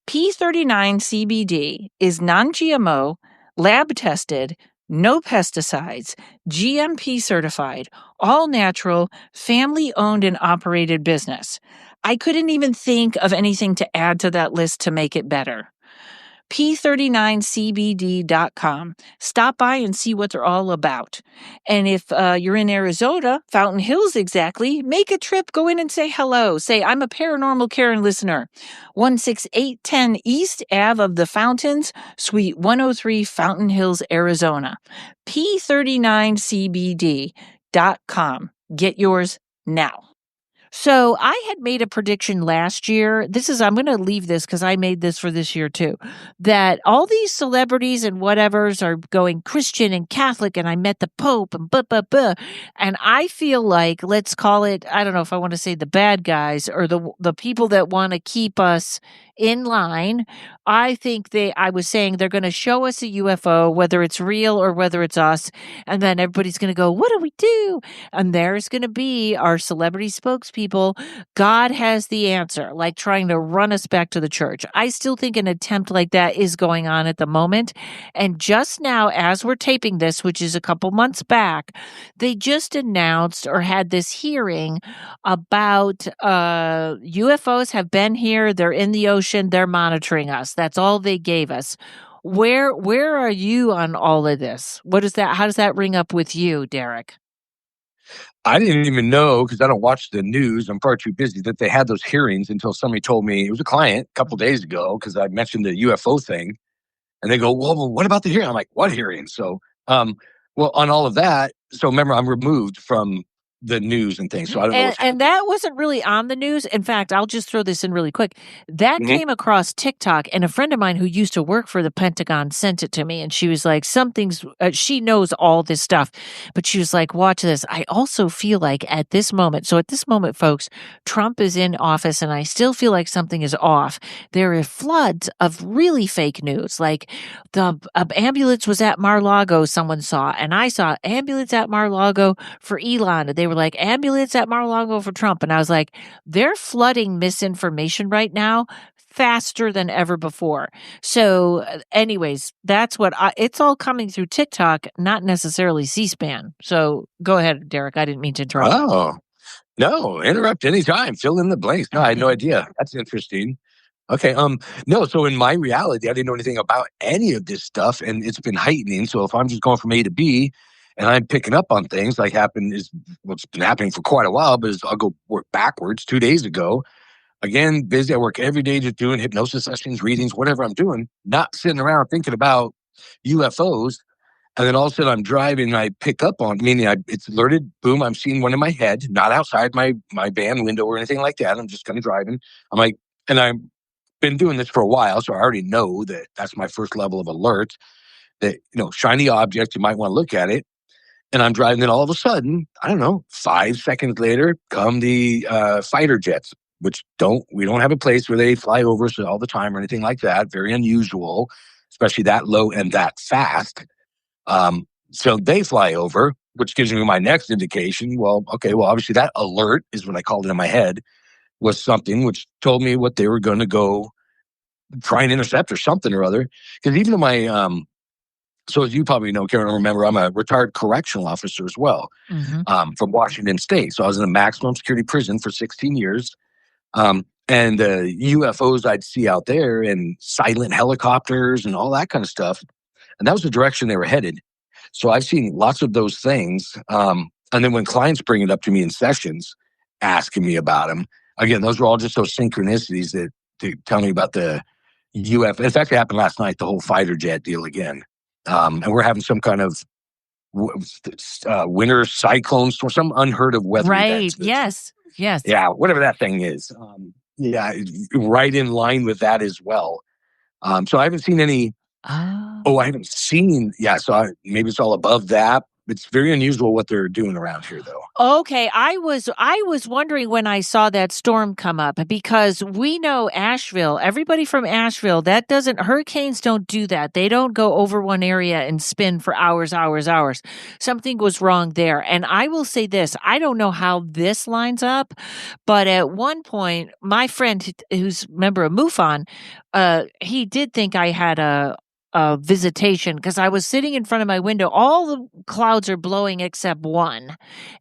P39 CBD is non-GMO, lab tested, no pesticides, GMP certified, all natural, family owned and operated business. I couldn't even think of anything to add to that list to make it better. P39CBD.com. Stop by and see what they're all about. And if you're in Arizona, Fountain Hills exactly, make a trip, go in and say hello. Say, I'm a Paranormal Karen listener. 16810 East Ave of the Fountains, Suite 103, Fountain Hills, Arizona. P39CBD.com. Get yours now. So I had made a prediction last year. I'm going to leave this because I made this for this year too, that all these celebrities and whatevers are going Christian and Catholic, and I met the Pope and and I feel like, let's call it, I don't know if I want to say the bad guys or the people that want to keep us in line. I think I was saying they're going to show us a UFO, whether it's real or whether it's us, and then everybody's going to go, what do we do? And there's going to be our celebrity spokespeople. God has the answer, like trying to run us back to the church. I still think an attempt like that is going on at the moment. And just now, as we're taping this, which is a couple months back, they just announced or had this hearing about UFOs have been here. They're in the ocean. They're monitoring us. That's all they gave us. Where are you on all of this? What is that? How does that ring up with you, Derek? I didn't even know, because I don't watch the news, I'm far too busy, that they had those hearings until somebody told me. It was a client a couple days ago, because I mentioned the UFO thing. And they go, well, what about the hearing? I'm like, what hearing? So, well, on all of that. So remember, I'm removed from the news and things. So I don't know what's happening. And that wasn't really on the news. In fact, I'll just throw this in really quick. That came across TikTok, and a friend of mine who used to work for the Pentagon sent it to me, and she was like, she knows all this stuff, but she was like, watch this. I also feel like at this moment, folks, Trump is in office, and I still feel like something is off. There are floods of really fake news. Like the ambulance was at Mar-a-Lago, someone saw, and I saw ambulance at Mar-a-Lago for Elon. They were like, ambulance at Mar-a-Lago for Trump. And I was like, they're flooding misinformation right now faster than ever before. So anyways, that's what it's all coming through TikTok, not necessarily C-SPAN. So go ahead, Derek. I didn't mean to interrupt. Oh, no, interrupt anytime. Fill in the blanks. No, I had no idea. That's interesting. Okay. No, so in my reality, I didn't know anything about any of this stuff, and it's been heightening. So if I'm just going from A to B and I'm picking up on things like what's been happening for quite a while, but I'll go work backwards. 2 days ago, again, busy. I work every day just doing hypnosis sessions, readings, whatever I'm doing, not sitting around thinking about UFOs. And then all of a sudden I'm driving and I pick up on, meaning it's alerted, boom, I'm seeing one in my head, not outside my van window or anything like that. I'm just kind of driving. I'm like, and I'm been doing this for a while, so I already know that that's my first level of alert. That shiny object, you might want to look at it. And I'm driving, then all of a sudden, I don't know, 5 seconds later, come the fighter jets, which we don't have a place where they fly over us all the time or anything like that. Very unusual, especially that low and that fast. So they fly over, which gives me my next indication. Well, okay, obviously that alert is what I called it in my head, was something which told me what they were going to go try and intercept or something or other. Because even in my, so as you probably know, Karen, remember, I'm a retired correctional officer as well, from Washington State. So I was in a maximum security prison for 16 years. And UFOs I'd see out there and silent helicopters and all that kind of stuff. And that was the direction they were headed. So I've seen lots of those things. And then when clients bring it up to me in sessions, asking me about them, again, those were all just those synchronicities that to tell me about the UFO. In fact, it happened last night, the whole fighter jet deal again. And we're having some kind of winter cyclone storm, some unheard of weather events. Yes. Yeah, whatever that thing is. Right in line with that as well. So I haven't seen any. I haven't seen. Yeah, so maybe it's all above that. It's very unusual what they're doing around here, though. Okay, I was wondering when I saw that storm come up, because we know Asheville, everybody from Asheville, hurricanes don't do that. They don't go over one area and spin for hours. Something was wrong there. And I will say this, I don't know how this lines up, but at one point, my friend who's a member of MUFON, he did think I had a visitation, because I was sitting in front of my window. All the clouds are blowing except one.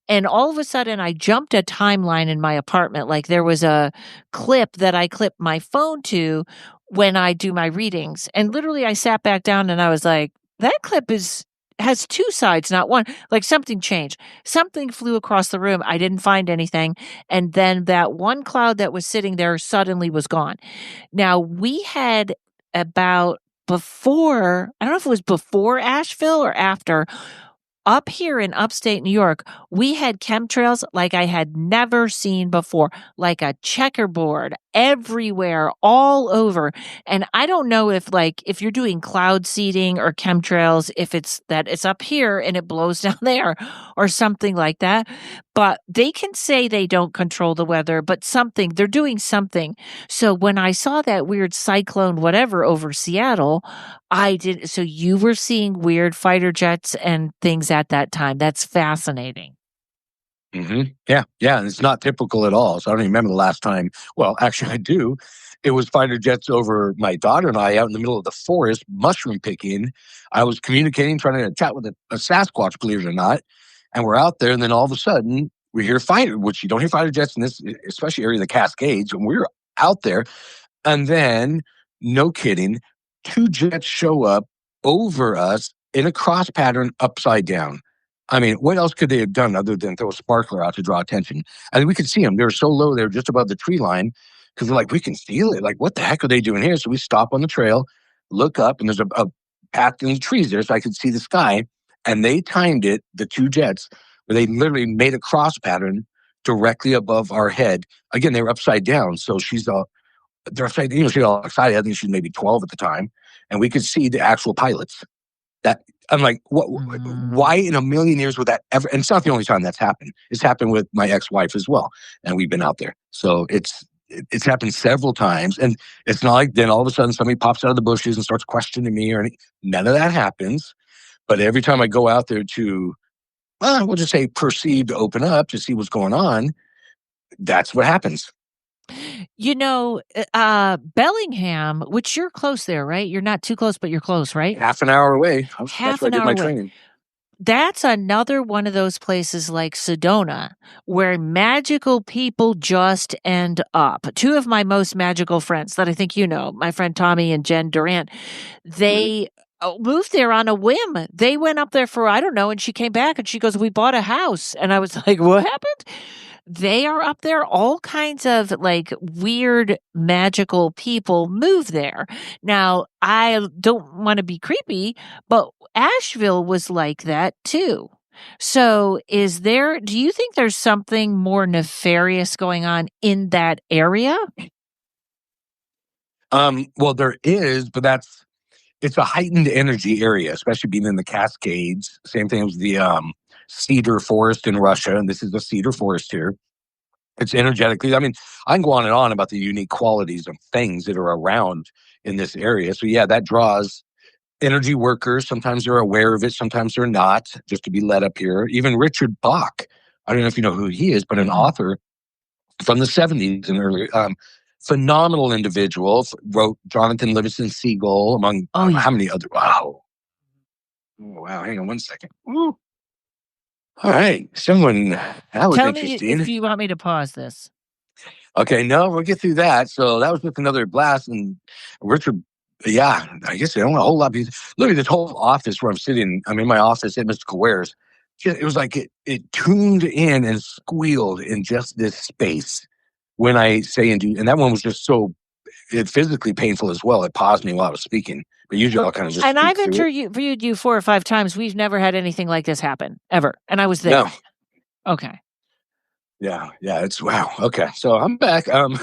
And all of a sudden, I jumped a timeline in my apartment. Like there was a clip that I clipped my phone to when I do my readings. And literally, I sat back down and I was like, that clip has two sides, not one. Like something changed. Something flew across the room. I didn't find anything. And then that one cloud that was sitting there suddenly was gone. Now, we had about before, I don't know if it was before Asheville or after, up here in upstate New York, we had chemtrails like I had never seen before, like a checkerboard everywhere, all over. And I don't know if you're doing cloud seeding or chemtrails, if it's up here and it blows down there or something like that. But they can say they don't control the weather, but they're doing something. So when I saw that weird cyclone, whatever, over Seattle, so you were seeing weird fighter jets and things at that time. That's fascinating. Mm-hmm. Yeah. And it's not typical at all. So I don't even remember the last time. Well, actually, I do. It was fighter jets over my daughter and I out in the middle of the forest, mushroom picking. I was communicating, trying to chat with a Sasquatch, believe it or not. And we're out there, and then all of a sudden, we hear which you don't hear fighter jets in this, especially area of the Cascades. And we're out there, and then, no kidding, 2 jets show up over us in a cross pattern upside down. I mean, what else could they have done other than throw a sparkler out to draw attention? And we could see them. They were so low, they were just above the tree line, because we're like, we can feel it. Like, what the heck are they doing here? So we stop on the trail, look up, and there's a path in the trees there, so I could see the sky. And they timed it, the 2 jets, where they literally made a cross pattern directly above our head. Again, they were upside down. So they're upside down. She's all excited. I think she's maybe 12 at the time. And we could see the actual pilots. That I'm like, why in a million years would that ever? And it's not the only time that's happened. It's happened with my ex-wife as well. And we've been out there. So it's happened several times. And it's not like then all of a sudden somebody pops out of the bushes and starts questioning me or anything. None of that happens. But every time I go out there to, we'll just say proceed to open up to see what's going on, that's what happens. Bellingham, which you're close there, right? You're not too close, but you're close, right? Half an hour away. That's where I did my training. That's another one of those places like Sedona where magical people just end up. 2 of my most magical friends that I think my friend Tommy and Jen Durant, they moved there on a whim. They went up there for, I don't know, and she came back and she goes, we bought a house. And I was like, what happened? They are up there. All kinds of like weird magical people move there. Now, I don't want to be creepy, but Asheville was like that too. So do you think there's something more nefarious going on in that area? Well, there is, but it's a heightened energy area, especially being in the Cascades. Same thing as the cedar forest in Russia, and this is the cedar forest here. It's energetically, I mean, I can go on and on about the unique qualities of things that are around in this area. So yeah, that draws energy workers. Sometimes they're aware of it, sometimes they're not, just to be led up here. Even Richard Bach, I don't know if you know who he is, but an author from the 70s and earlier. Phenomenal individual, wrote Jonathan Livingston Seagull, among how many other, wow. Oh, wow, hang on one second. Woo. All right, someone, that was Tell interesting. me if you want me to pause this. Okay, no, we'll get through that. So that was just another blast. And Richard, yeah, I guess I don't know a whole lot. Look at this whole office where I'm sitting. I'm in my office at Mystical Wares. It was like it tuned in and squealed in just this space when I say and do. And that one was just so physically painful as well. It paused me while I was speaking. But usually I'll kind of just And I've speak through it. interviewed you 4 or 5 times. We've never had anything like this happen, ever. And I was there. No. Okay. Yeah, it's wow. Okay, so I'm back. And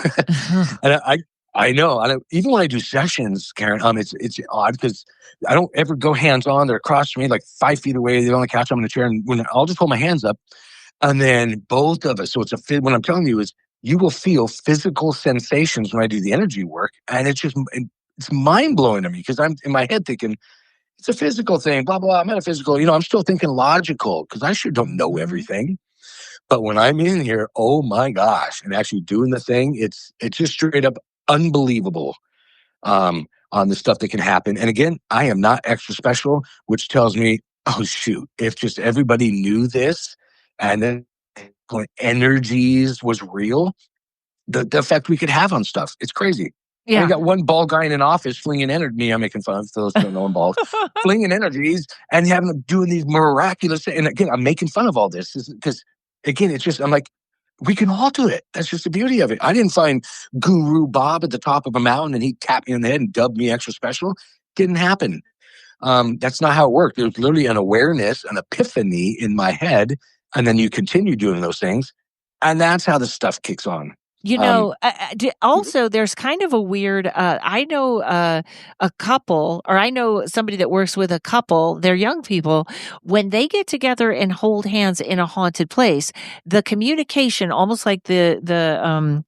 I know. Even when I do sessions, Karen, it's odd because I don't ever go hands on. They're across from me, like 5 feet away. They only catch them in the chair, and when I'll just hold my hands up, and then both of us. So it's a fit. What I'm telling you is, you will feel physical sensations when I do the energy work, and it's mind blowing to me because I'm in my head thinking it's a physical thing, blah blah. Metaphysical. I'm still thinking logical because I sure don't know everything. But when I'm in here, oh my gosh, and actually doing the thing, it's just straight up unbelievable on the stuff that can happen. And again, I am not extra special, which tells me, oh shoot, if just everybody knew this and then when energies was real, the effect we could have on stuff. It's crazy. Yeah. I got one bald guy in an office flinging energy. I'm making fun of those who don't know I'm bald. Flinging energies and having them doing these miraculous. And again, I'm making fun of all this because again, it's just, I'm like, we can all do it. That's just the beauty of it. I didn't find Guru Bob at the top of a mountain and he tapped me on the head and dubbed me extra special. Didn't happen. That's not how it worked. There was literally an awareness, an epiphany in my head. And then you continue doing those things. And that's how the stuff kicks on. Also, there's kind of a weird, I know a couple, or I know somebody that works with a couple, they're young people, when they get together and hold hands in a haunted place, the communication, almost like the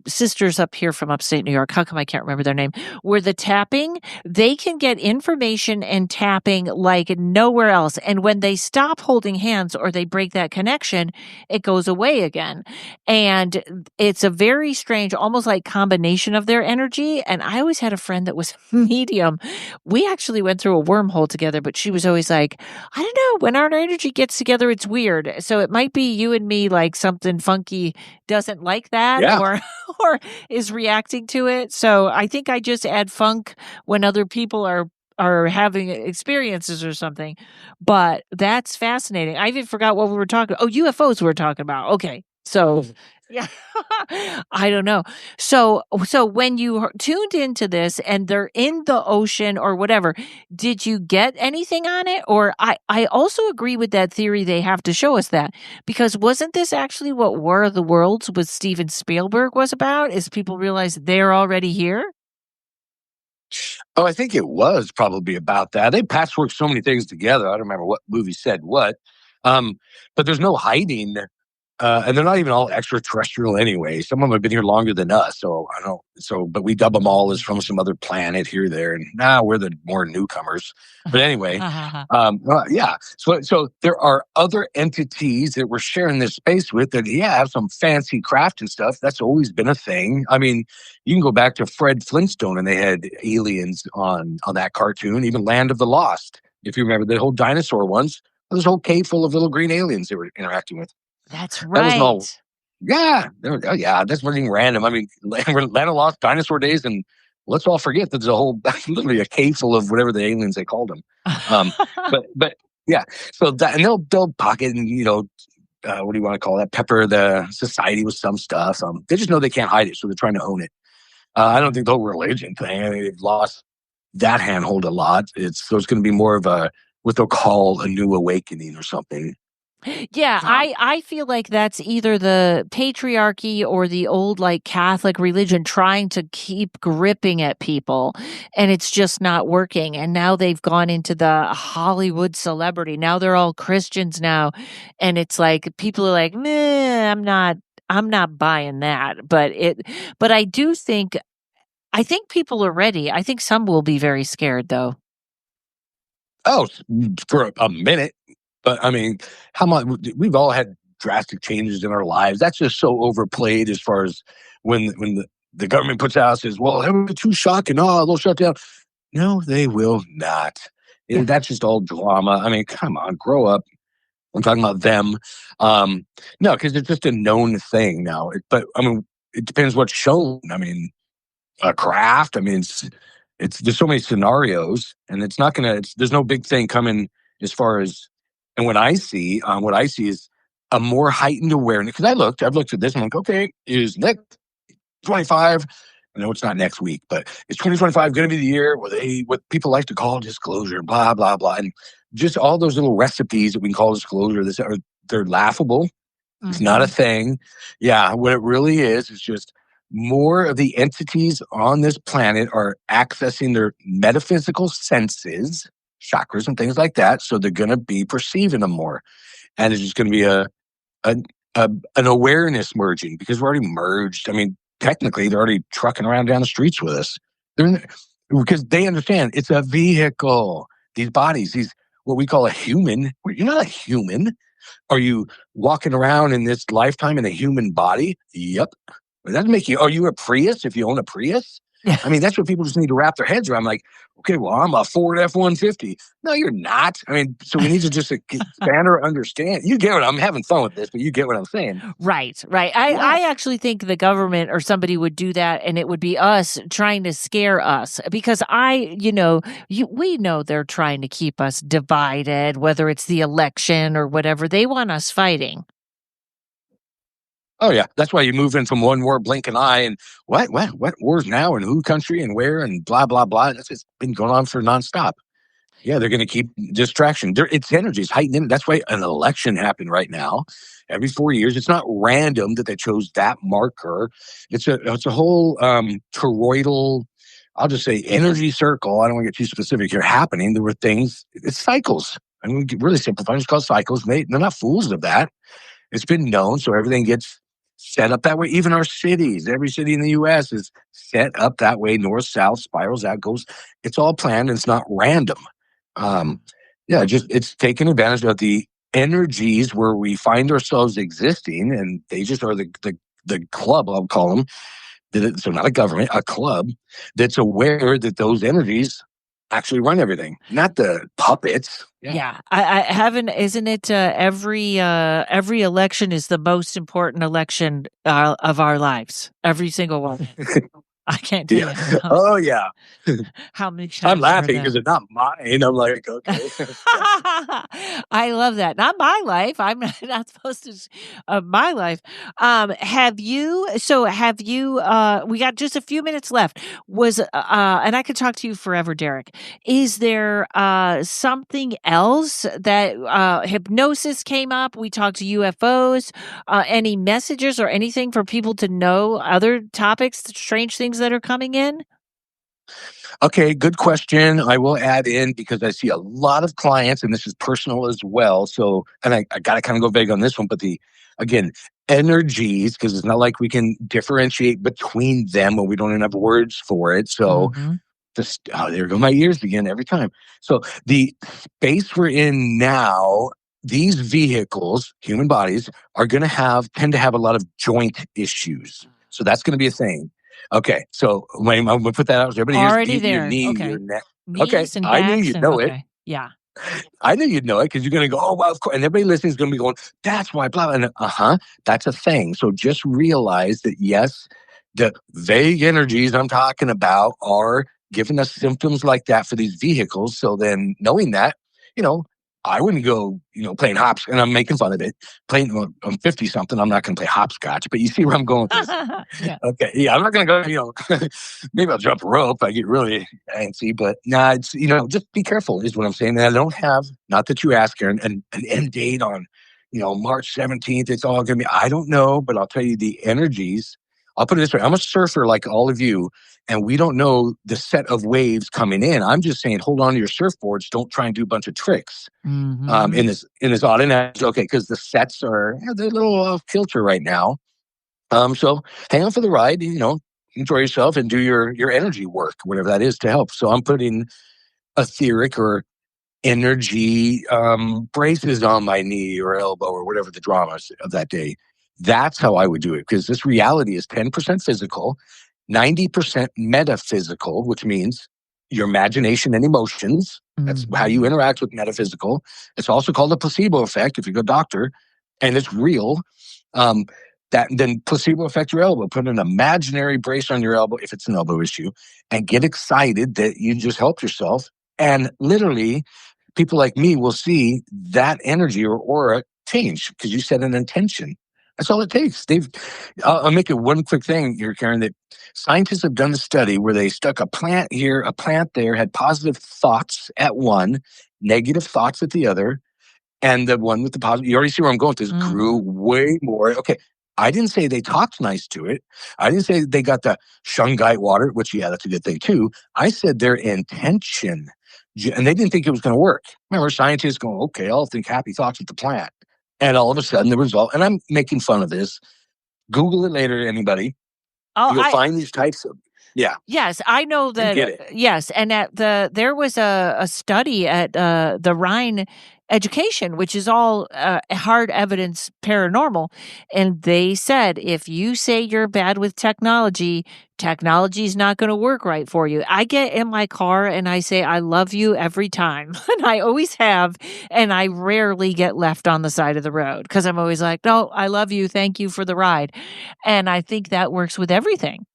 sisters up here from upstate New York, how come I can't remember their name, where the tapping, they can get information and tapping like nowhere else. And when they stop holding hands or they break that connection, it goes away again. And it's a very strange, almost like combination of their energy. And I always had a friend that was medium. We actually went through a wormhole together, but she was always like, I don't know, when our energy gets together, it's weird. So it might be you and me, like something funky doesn't like that, or is reacting to it. So I think I just add funk when other people are having experiences or something. But that's fascinating. I even forgot what we were talking about. Oh, UFOs we were talking about. Okay. So yeah, I don't know. So when you tuned into this and they're in the ocean or whatever, did you get anything on it? Or I also agree with that theory. They have to show us that, because wasn't this actually what War of the Worlds with Steven Spielberg was about? Is people realize they're already here? Oh, I think it was probably about that. They patchworked so many things together. I don't remember what movie said what. But there's no hiding. And they're not even all extraterrestrial anyway. Some of them have been here longer than us. So I don't. But we dub them all as from some other planet here, there, and now we're the more newcomers. But anyway, yeah. So there are other entities that we're sharing this space with that, have some fancy craft and stuff. That's always been a thing. I mean, you can go back to Fred Flintstone, and they had aliens on that cartoon. Even Land of the Lost, if you remember the whole dinosaur ones. There's a whole cave full of little green aliens they were interacting with. That's right. That's nothing random. I mean, Land of Lost, dinosaur days, and let's all forget that there's a whole, literally a cave full of whatever the aliens they called them. But yeah, so that, and they'll pocket and what do you want to call that? Pepper the society with some stuff. They just know they can't hide it, so they're trying to own it. I don't think the whole religion thing. I mean, they've lost that handhold a lot. It's going to be more of what they'll call a new awakening or something. Yeah, I feel like that's either the patriarchy or the old like Catholic religion trying to keep gripping at people, and it's just not working. And now they've gone into the Hollywood celebrity. Now they're all Christians now, and it's like people are like, "Meh, I'm not buying that." But I think people are ready. I think some will be very scared though. Oh, for a minute. But I mean, how much we've all had drastic changes in our lives. That's just so overplayed as far as when the government puts out says, well, that would be too shocking. Oh, they'll shut down. No, they will not. Yeah. That's just all drama. I mean, come on, grow up. I'm talking about them. No, because it's just a known thing now. But I mean, it depends what's shown. I mean, a craft. I mean, it's there's so many scenarios, and it's not gonna. There's no big thing coming as far as. And what I see is a more heightened awareness. Because I've looked at this and I'm like, okay, is next 25. I know it's not next week, but is 2025 going to be the year where what people like to call disclosure, blah blah blah, and just all those little recipes that we can call disclosure. They're laughable. It's not a thing. Yeah, what it really is just more of the entities on this planet are accessing their metaphysical senses, chakras and things like that. So they're going to be perceiving them more. And it's just going to be an awareness merging because we're already merged. I mean, technically, they're already trucking around down the streets with us. Because they understand it's a vehicle. These bodies, what we call a human. You're not a human. Are you walking around in this lifetime in a human body? Yep. Does that make you, are you a Prius if you own a Prius? Yeah. I mean, that's what people just need to wrap their heads around. Like, okay, well, I'm a Ford F-150. No, you're not. I mean, so we need to just expand or understand. You get what I'm having fun with this, but you get what I'm saying. Right. I actually think the government or somebody would do that, and it would be us trying to scare us because we know they're trying to keep us divided, whether it's the election or whatever. They want us fighting. Oh, yeah. That's why you move in from one war, blink an eye, and what wars now and who country and where and blah, blah, blah. It's been going on for nonstop. Yeah, they're going to keep distraction. It's energy. It's heightened. That's why an election happened right now. Every 4 years. It's not random that they chose that marker. It's a whole toroidal, I'll just say energy circle. I don't want to get too specific here. Happening. There were things. It's cycles. I mean, really simplify. It's called cycles. They're not fools of that. It's been known. So everything gets set up that way. Even our cities, every city in the U.S. is set up that way. North, south, spirals out, goes. It's all planned. And it's not random. It's taking advantage of the energies where we find ourselves existing, and they just are the club, I'll call them. So not a government, a club that's aware that those energies actually run everything, not the puppets. Yeah. I haven't. Isn't it every election is the most important election of our lives? Every single one. I can't tell you. Oh, yeah. How many times I'm laughing because it's not mine. I'm like, okay. I love that. Not my life. I'm not supposed to. My life. Have you? We got just a few minutes left. And I could talk to you forever, Derek. Is there something else that hypnosis came up? We talked to UFOs. Any messages or anything for people to know? Other topics, strange things that are coming in? Okay, good question. I will add in because I see a lot of clients, and this is personal as well. So, and I got to kind of go vague on this one, but again, energies, because it's not like we can differentiate between them when we don't even have words for it. So, there go my ears again every time. So, the space we're in now, these vehicles, human bodies, are going to tend to have a lot of joint issues. So that's going to be a thing. Okay, so I'm going to put that out. Everybody already there. Your knee, okay. Your neck. Knees I knew you'd know it. Yeah. I knew you'd know it because you're going to go, oh, well, of course. And everybody listening is going to be going, that's why, blah, blah. And that's a thing. So just realize that, yes, the vague energies I'm talking about are giving us symptoms like that for these vehicles. So then knowing that, I wouldn't go, playing hops, and I'm making fun of it. I'm 50 something. I'm not going to play hopscotch, but you see where I'm going with this. Yeah. Okay. Yeah. I'm not going to go, maybe I'll jump rope. I get really antsy, but it's, just be careful is what I'm saying. And I don't have, not that you ask, Karen, an end date on, March 17th, it's all going to be, I don't know, but I'll tell you the energies. I'll put it this way. I'm a surfer like all of you, and we don't know the set of waves coming in. I'm just saying, hold on to your surfboards. Don't try and do a bunch of tricks in this autumn. Okay, because the sets are they're a little off kilter right now. So hang on for the ride. Enjoy yourself and do your energy work, whatever that is, to help. So I'm putting etheric or energy braces on my knee or elbow or whatever the drama is of that day. That's how I would do it, because this reality is 10% physical, 90% metaphysical, which means your imagination and emotions. That's how you interact with metaphysical. It's also called a placebo effect if you go doctor, and it's real. That then placebo affect your elbow. Put an imaginary brace on your elbow if it's an elbow issue, and get excited that you just helped yourself. And literally, people like me will see that energy or aura change because you set an intention. That's all it takes. I'll make it one quick thing here, Karen, that scientists have done a study where they stuck a plant here, a plant there, had positive thoughts at one, negative thoughts at the other. And the one with the positive, you already see where I'm going with this, grew way more. Okay. I didn't say they talked nice to it. I didn't say they got the shungite water, which, yeah, that's a good thing too. I said their intention. And they didn't think it was going to work. Remember, scientists going, okay, I'll think happy thoughts with the plant. And all of a sudden, the result, and I'm making fun of this. Google it later, anybody. You'll find these types of, Yes, I know that. Get it. Yes, and there was a study at the Rhine Education, which is all hard evidence paranormal, and they said if you say you're bad with technology, technology's not going to work right for you. I get in my car and I say I love you every time, and I always have, and I rarely get left on the side of the road because I'm always like, no, I love you, thank you for the ride, and I think that works with everything.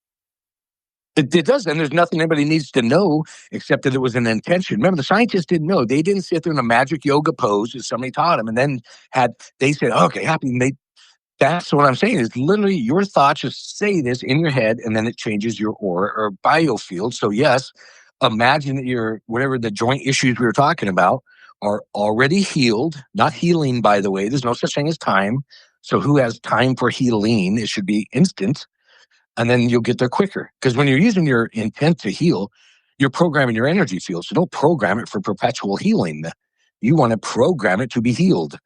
It does, and there's nothing anybody needs to know except that it was an intention. Remember, the scientists didn't know. They didn't sit there in a magic yoga pose as somebody taught them, and then they said, okay, happy. And that's what I'm saying is literally your thoughts just say this in your head, and then it changes your aura or biofield. So yes, imagine that whatever the joint issues we were talking about are already healed, not healing, by the way. There's no such thing as time. So who has time for healing? It should be instant. And then you'll get there quicker. Because when you're using your intent to heal, you're programming your energy field. So don't program it for perpetual healing. You want to program it to be healed,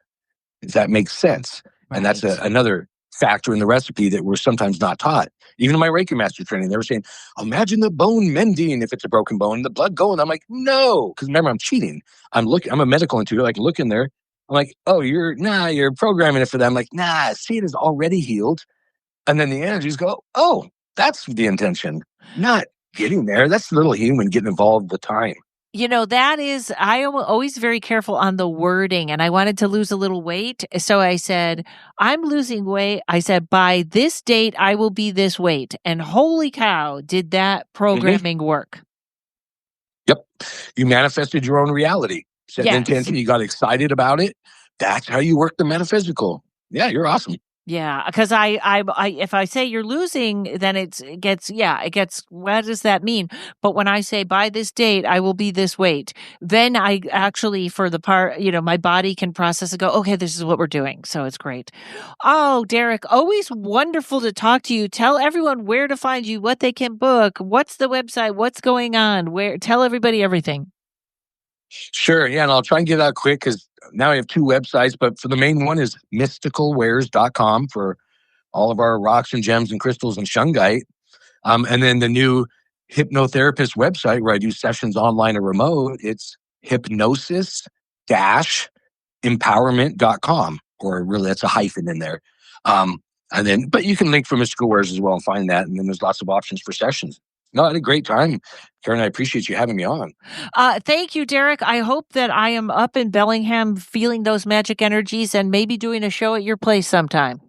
if that makes sense. Right. And that's another factor in the recipe that we're sometimes not taught. Even in my Reiki master training, they were saying, imagine the bone mending if it's a broken bone, the blood going. I'm like, no, because remember, I'm cheating. I'm a medical intuitor, like looking there. I'm like, oh, you're programming it for that. I'm like, nah, see, it is already healed. And then the energies go, oh, that's the intention, not getting there. That's a little human getting involved with time. That is, I am always very careful on the wording, and I wanted to lose a little weight. So I said, I'm losing weight. I said, by this date, I will be this weight. And holy cow, did that programming work? Yep. You manifested your own reality. Set an intention. You got excited about it. That's how you work the metaphysical. Yeah, you're awesome. Yeah, because I if I say you're losing, then it gets, what does that mean? But when I say by this date, I will be this weight, then I actually, for the part, my body can process and go, okay, this is what we're doing. So it's great. Oh, Derek, always wonderful to talk to you. Tell everyone where to find you, what they can book, what's the website, what's going on, tell everybody everything. Sure. Yeah. And I'll try and get out quick because now I have 2 websites, but for the main one is mysticalwares.com for all of our rocks and gems and crystals and shungite. And then the new hypnotherapist website where I do sessions online or remote, it's hypnosis-empowerment.com, or really that's a hyphen in there. But you can link for Mystical Wares as well and find that. And then there's lots of options for sessions. No, I had a great time, Karen. I appreciate you having me on. Thank you, Derek. I hope that I am up in Bellingham feeling those magic energies and maybe doing a show at your place sometime.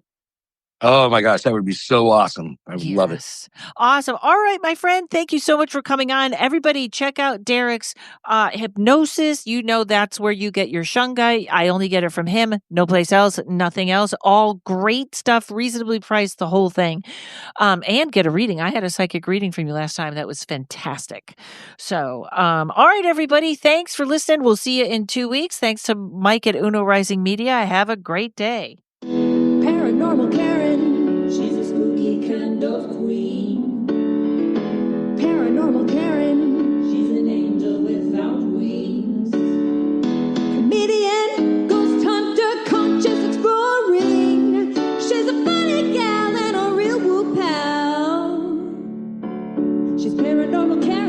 Oh my gosh, that would be so awesome. I would love it. Awesome. All right, my friend. Thank you so much for coming on. Everybody, check out Derek's hypnosis. You know that's where you get your shungai. I only get it from him. No place else. Nothing else. All great stuff. Reasonably priced. The whole thing. And get a reading. I had a psychic reading from you last time. That was fantastic. So, all right, everybody. Thanks for listening. We'll see you in 2 weeks. Thanks to Mike at Uno Rising Media. Have a great day. Paranormal Karen, she's a spooky kind of queen. Paranormal Karen, she's an angel without wings. Comedian, ghost hunter, conscious exploring. She's a funny gal and a real woo pal. She's Paranormal Karen.